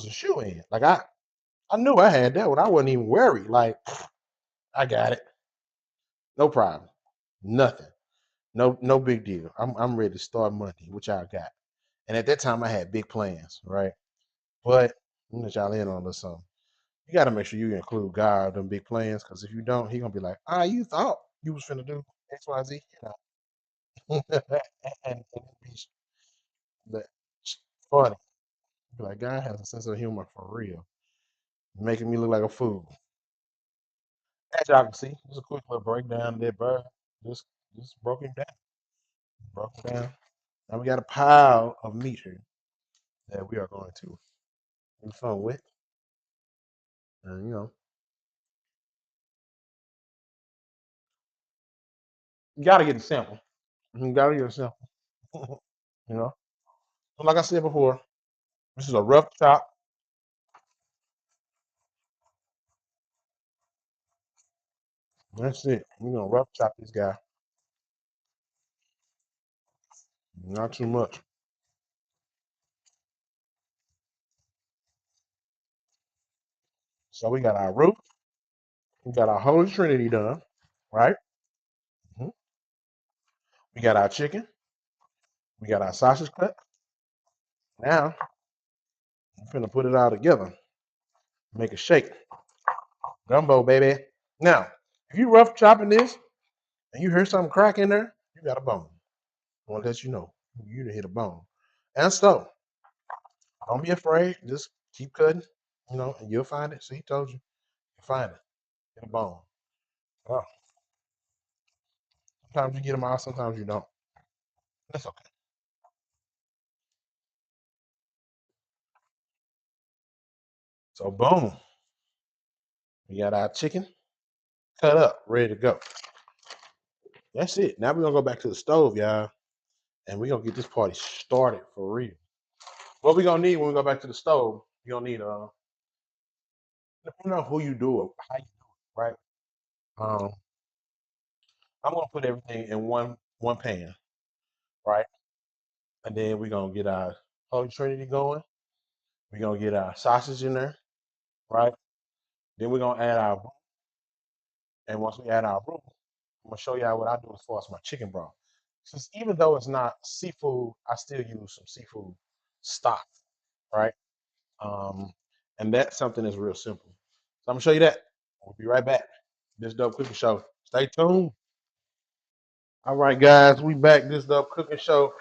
a shoe in. Like I knew I had that one. I wasn't even worried. Like I got it, no problem, nothing, no big deal. I'm ready to start Monday, which I got. And at that time, I had big plans, right? But I'm gonna let y'all in on this something. You got to make sure you include God in them big plans, because if you don't, He gonna be like, you thought you was finna do X, Y, Z, and it'd be the- funny. Be like, God has a sense of humor for real, making me look like a fool. As y'all can see, just a quick little breakdown of that bird. Just just broke him down. Broke him down. Now we got a pile of meat here that we are going to have fun with. And you gotta get a sample. You gotta get a sample. you know. So like I said before, this is a rough chop. That's it. We're gonna rough chop this guy. Not too much. So we got our root, we got our Holy Trinity done, right? Mhm. We got our chicken, we got our sausage cut. Now we're gonna put it all together. Make a shake. Gumbo, baby. Now, if you rough chopping this and you hear something crack in there, you got a bone. I want to let you know you done hit a bone. And so, don't be afraid. Just keep cutting, and you'll find it. See, told you. You find it. Hit a bone. Oh, sometimes you get them out, sometimes you don't. That's okay. So, boom. We got our chicken cut up, ready to go. That's it. Now we're going to go back to the stove, y'all, and we're going to get this party started for real. What we're going to need when we go back to the stove, you're going to need, depending on who you do it, how you do it, right? Um, I'm gonna put everything in one pan, right? And then we're gonna get our Holy Trinity going. We're gonna get our sausage in there, right? Then we're gonna add our roux. And once we add our roux, I'm gonna show y'all what I do as far as my chicken broth. Since even though it's not seafood, I still use some seafood stock, right? Um, and that's something that's real simple. So I'm gonna show you that. We'll be right back. This dope cooking show. Stay tuned. All right, guys, we back. This dope cooking show.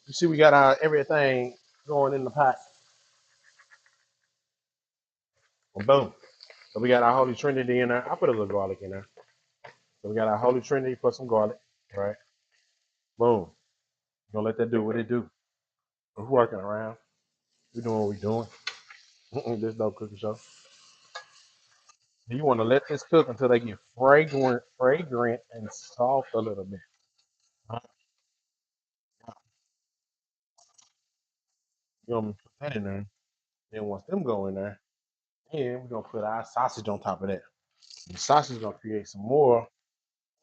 You see, we got our everything going in the pot. Well, boom. So we got our Holy Trinity in there. I put a little garlic in there. So we got our Holy Trinity, put some garlic, right? Boom. Gonna let that do what it do. We're working around. We're doing what we're doing. This no cooking show. You want to let this cook until they get fragrant and soft a little bit. Right? You're gonna put that in there. Then once them go in there, then we're gonna put our sausage on top of that. The sausage is gonna create some more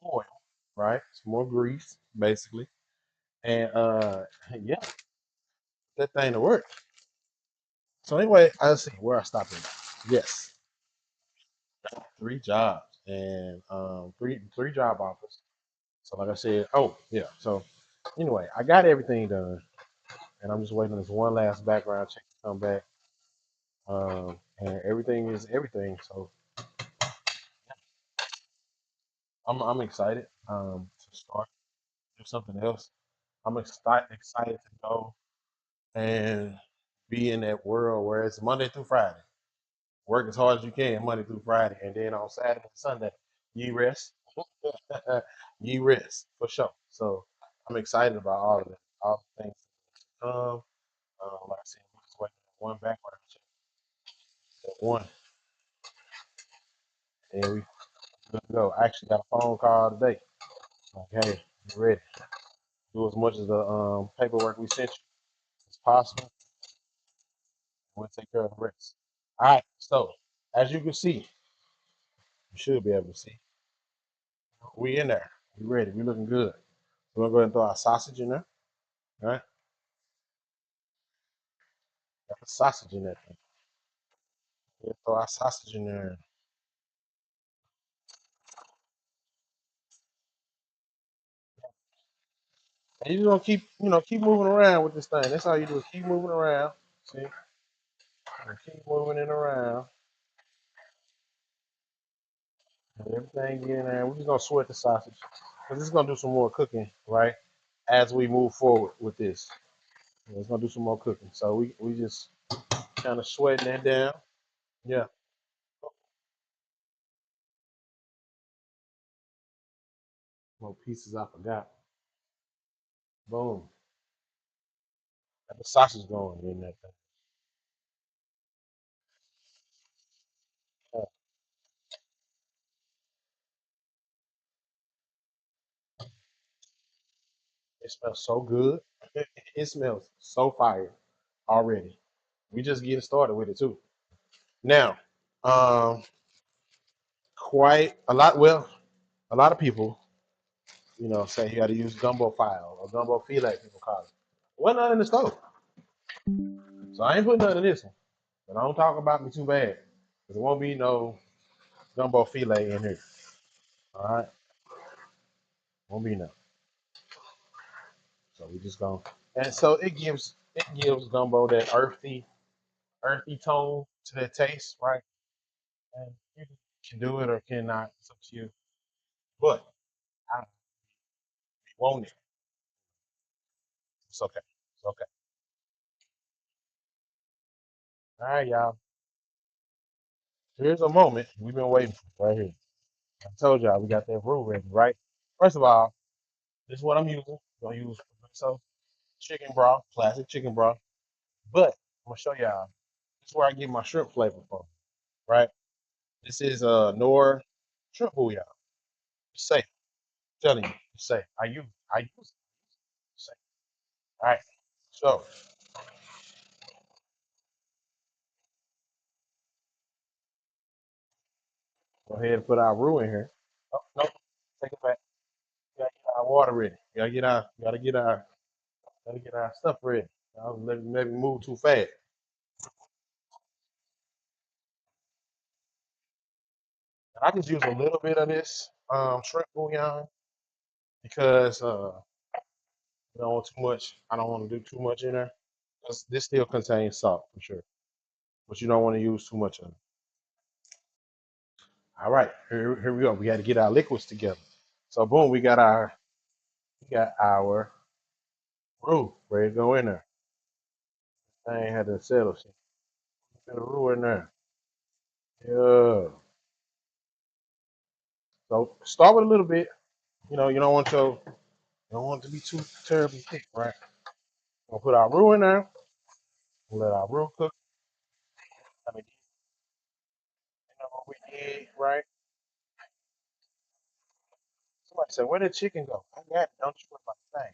oil. right? Some more grease, basically. And yeah, that thing to work. So anyway, I see where I stopped at. Yes, 3 jobs and three job offers. So like I said, oh yeah. So anyway, I got everything done, and I'm just waiting on this one last background check to come back. And everything is everything. So I'm excited to start do something else. I'm excited to go and be in that world where it's Monday through Friday. Work as hard as you can Monday through Friday, and then on Saturday and Sunday, ye rest. Ye rest for sure. So I'm excited about all of it, all the things to come. Like I said, we're just waiting on one background check, one, and we good to go. I actually got a phone call today. Like, hey, you ready? Do as much of the paperwork we sent you as possible. We'll take care of the rest. All right. So as you can see, you should be able to see. We in there. We ready. We looking good. We're gonna go ahead and throw our sausage in there. All right. Got the sausage in there. We'll throw our sausage in there. And you're gonna keep, keep moving around with this thing. That's all you do is keep moving around. See? And keep moving it around. And everything get in there. We're just gonna sweat the sausage. Because it's gonna do some more cooking, right? As we move forward with this. Yeah, it's gonna do some more cooking. So we just kind of sweating that down. Yeah. More pieces I forgot. Boom. Got the sausage going in that thing. Yeah. It smells so good. It smells so fire already. We just getting started with it too. Now, um, quite a lot. Well, a lot of people, say you got to use gumbo file or gumbo filet. People call it. Well, not in the stove, so I ain't putting none of this one. But don't talk about me too bad, because there won't be no gumbo filet in here. All right, won't be no. So we just gonna, and so it gives gumbo that earthy tone to that taste, right? And you can do it or cannot. It's up to you. But I want it. It's okay. It's okay. All right, y'all. Here's a moment we've been waiting for right here. I told y'all we got that roux ready, right? First of all, this is what I'm using. I'm gonna use so chicken broth, classic chicken broth. But I'm gonna show y'all. This is where I get my shrimp flavor from, right? This is Nor shrimp bouillon. It's safe. I'm telling you, it's safe. I use it. It's safe. All right. So go ahead and put our roux in here. Oh no, take it back. We gotta get our water ready. We gotta get our stuff ready. I was maybe move too fast. And I just use a little bit of this shrimp bouillon because I don't want too much. I don't want to do too much in there. 'Cause this still contains salt for sure, but you don't want to use too much of it. All right, here we go. We got to get our liquids together. So boom, we got our roux ready to go in there. I ain't had to settle. So get the roux in there. Yeah. So start with a little bit. You don't want it to be too terribly thick, right? We'll put our roux in there. We'll let our roux cook. I mean, what we did, right? Somebody said, "Where did chicken go?" I got it. Don't you worry about the thing.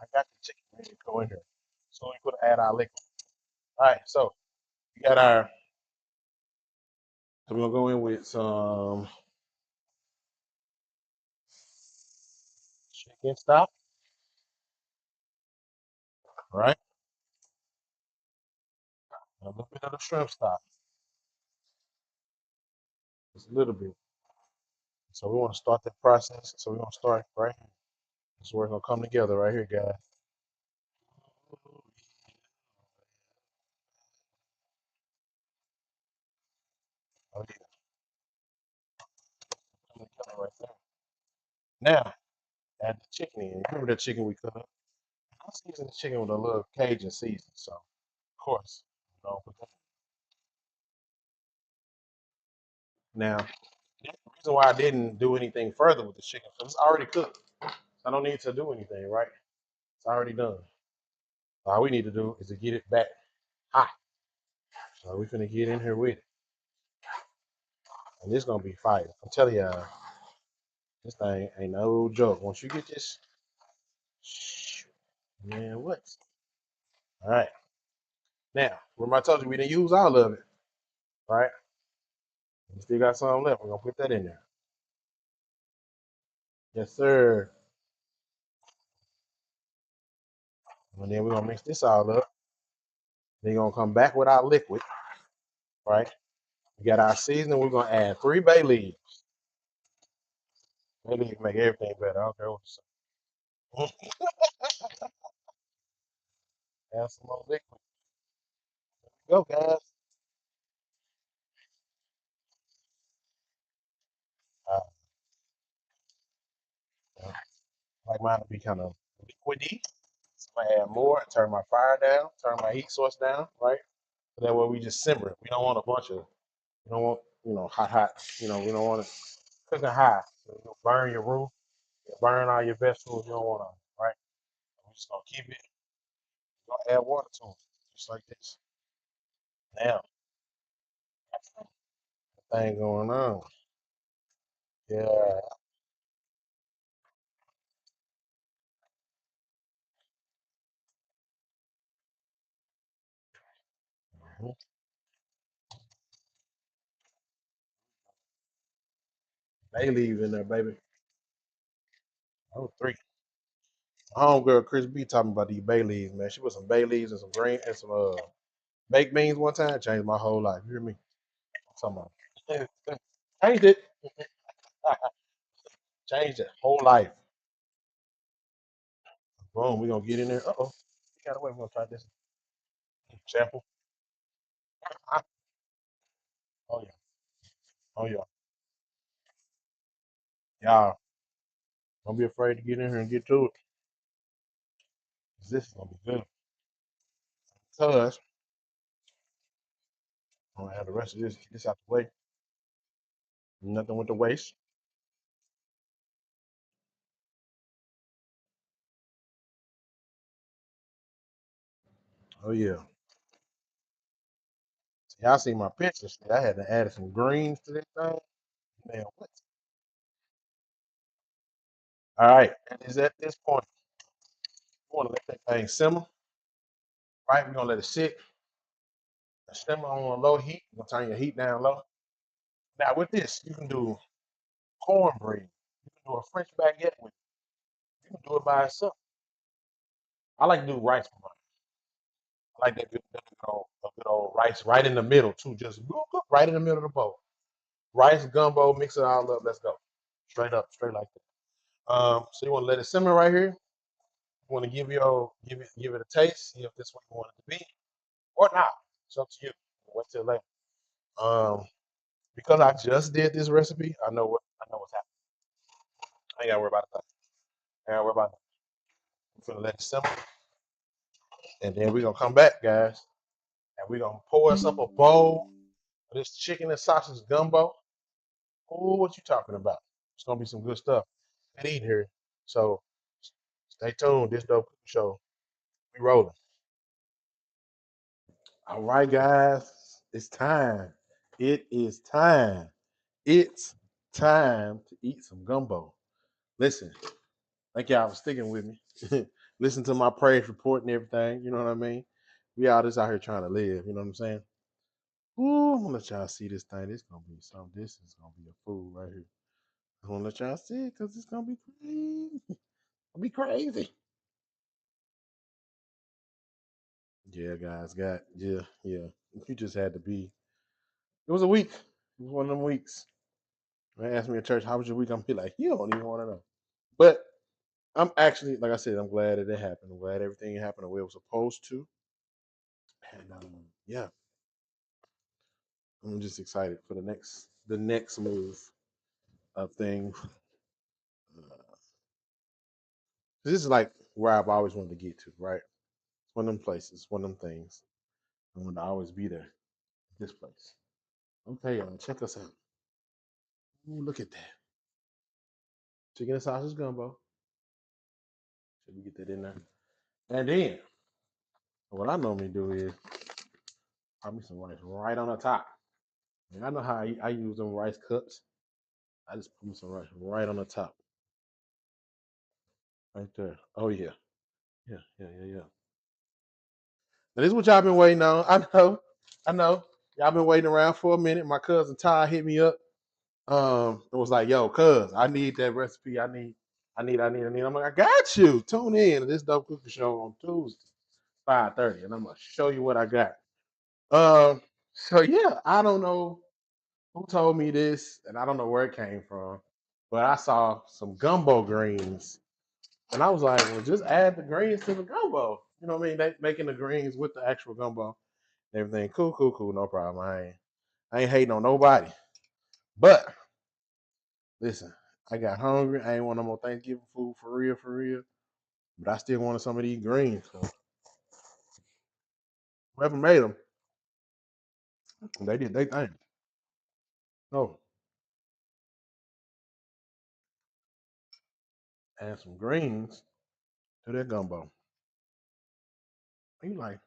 I got the chicken ready to go in here. So we put add our liquid. All right, so we got our. So we're gonna go in with some skin stock, right? And a little bit of the shrimp stock, just a little bit. So we want to start that process. So we're gonna start right here. This is where it's gonna come together right here, guys. Oh yeah, coming together right there. Now add the chicken in. Remember the chicken we cooked up? I season the chicken with a little Cajun season. So of course, put that. Now the reason why I didn't do anything further with the chicken because it's already cooked. I don't need to do anything, right? It's already done. All we need to do is to get it back hot. So we finna get in here with it. And this gonna be fire. I'm telling y'all, this thing ain't no joke. Once you get this, man, what? All right. Now, remember I told you we didn't use all of it, right? We still got some left. We're gonna put that in there. Yes, sir. And then we're gonna mix this all up. Then you're gonna come back with our liquid, right? We got our seasoning. We're gonna add 3 bay leaves. Bay leaves make everything better. I don't care what you say. Add some more liquid. Go, guys. Uh, uh, like mine to be kind of liquidy. So I add more. Turn my fire down. Turn my heat source down. Right. So that way we just simmer it. We don't want a bunch of. We don't want hot. We don't want it cooking high. So you'll burn your roof. You'll burn all your vegetables. You don't want to. Right. We're just gonna keep it. We're gonna add water to them, just like this. Now, that thing going on. Yeah. Mhm. Bay leaves in there, baby. Oh, three. Homegirl Chris B talking about these bay leaves, man. She put some bay leaves and some green and some baked beans one time. Changed my whole life. You hear me? I'm talking about. Changed it. Changed it. Whole life. Boom. We gonna get in there. Uh oh. We gotta wait. We're gonna try this sample. Ah, oh yeah. Oh yeah. Y'all, don't be afraid to get in here and get to it. 'Cause this is gonna be good. Cause I'm gonna have the rest of this. Get this out the way. Nothing with the waste. Oh yeah. See, y'all see my pictures. I had to add some greens to this thing. Man, what? All right. And is at this point, we want to let that thing simmer. Right? We're gonna let it sit. Simmer on a low heat. You're gonna turn your heat down low. Now with this, you can do cornbread. You can do a French baguette with it. You can do it by itself. I like to do rice for mine. I like that good old rice right in the middle too. Just right in the middle of the bowl. Rice gumbo, mix it all up. Let's go. Straight up, straight like that. So you want to let it simmer right here. You want to give it a taste. See if this what you want it to be or not. It's up to you. Wait till later. Um, because I just did this recipe, I know what's happening. I ain't gotta worry about that. I ain't gotta worry about that. I'm gonna let it simmer, and then we're gonna come back, guys, and we're gonna pour us up a bowl of this chicken and sausage gumbo. Oh, what you talking about? It's gonna be some good stuff. Good eating here. So stay tuned. This dope show. We rolling. All right, guys. It's time. It is time. It's time to eat some gumbo. Listen, thank y'all for sticking with me. Listen to my praise report and everything. You know what I mean? We all just out here trying to live. You know what I'm saying? Ooh, I'm gonna let y'all see this thing. This gonna be something. This is gonna be a fool right here. I'm gonna let y'all see it because it's gonna be crazy. It'd be crazy. Yeah, guys, yeah. You just had to be. It was a week. It was one of them weeks. They asked me at church, "How was your week?" I'm be like, "You don't even want to know." But I'm actually, like I said, I'm glad that it happened. I'm glad everything happened the way it was supposed to. And yeah, I'm just excited for the next move of things. This is like where I've always wanted to get to, right? It's one of them places, one of them things. I want to always be there. This place. Okay, y'all, check us out. Ooh, look at that. Chicken and sausage gumbo. Should we get that in there? And then what I normally do is put me some rice right on the top. And I know how I use them rice cups. I just put me some rice right on the top. Right there. Oh yeah. Yeah. Now, this is what y'all been waiting on. I know. Y'all been waiting around for a minute. My cousin Ty hit me up. It was like, yo, cuz, I need that recipe. I need. I'm like, I got you. Tune in to this dope cooking show on Tuesday, 5:30, and I'm gonna show you what I got. So yeah, I don't know who told me this, and I don't know where it came from, but I saw some gumbo greens, and I was like, well, just add the greens to the gumbo. You know what I mean? They making the greens with the actual gumbo. Everything cool, no problem. I ain't hating on nobody. But listen, I got hungry. I ain't want no more Thanksgiving food for real. But I still wanted some of these greens. So whoever made them, they did they thing. Oh, add some greens to that gumbo. And you like,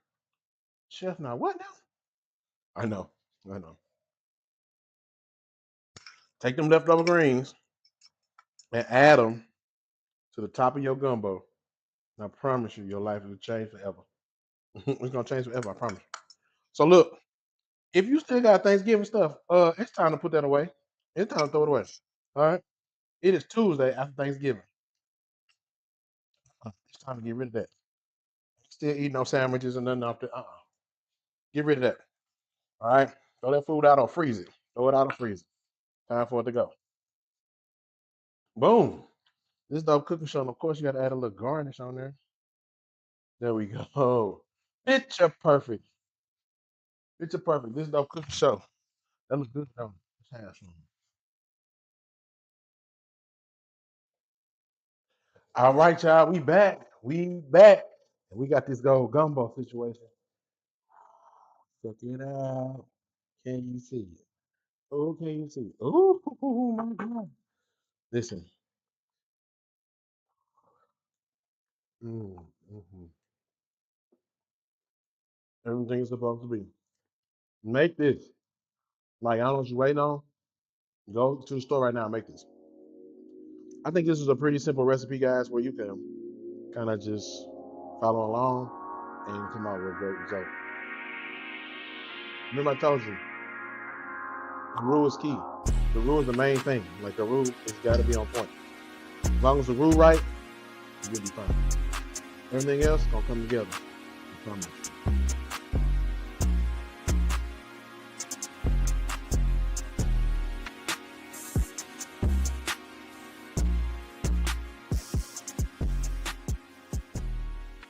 chef, now what now? I know, I know. Take them leftover greens and add them to the top of your gumbo. And I promise you, your life will change forever. It's gonna change forever. I promise. So look, if you still got Thanksgiving stuff, it's time to put that away. It's time to throw it away. All right. It is Tuesday after Thanksgiving. It's time to get rid of that. Still eating no sandwiches and nothing off the. Get rid of that. All right. Throw that food out or freeze it. Throw it out or freeze it. Time for it to go. Boom. This dope cooking show. And of course, you got to add a little garnish on there. There we go. Picture perfect. Picture perfect. This dope cooking show. That looks good though. Let's have some. All right, y'all. We back. We back. And we got this gold gumbo situation. Check it out. Can you see it? Oh, can you see it? Oh my God. Listen. Mm-hmm. Everything is supposed to be. Make this. Like, I don't know what you're waiting on. Go to the store right now and make this. I think this is a pretty simple recipe, guys, where you can kind of just follow along and come out with a great result. Remember, I told you, the rule is key. The rule is the main thing. Like, the rule has got to be on point. As long as the rule right, you'll be fine. Everything else gonna come together. I promise.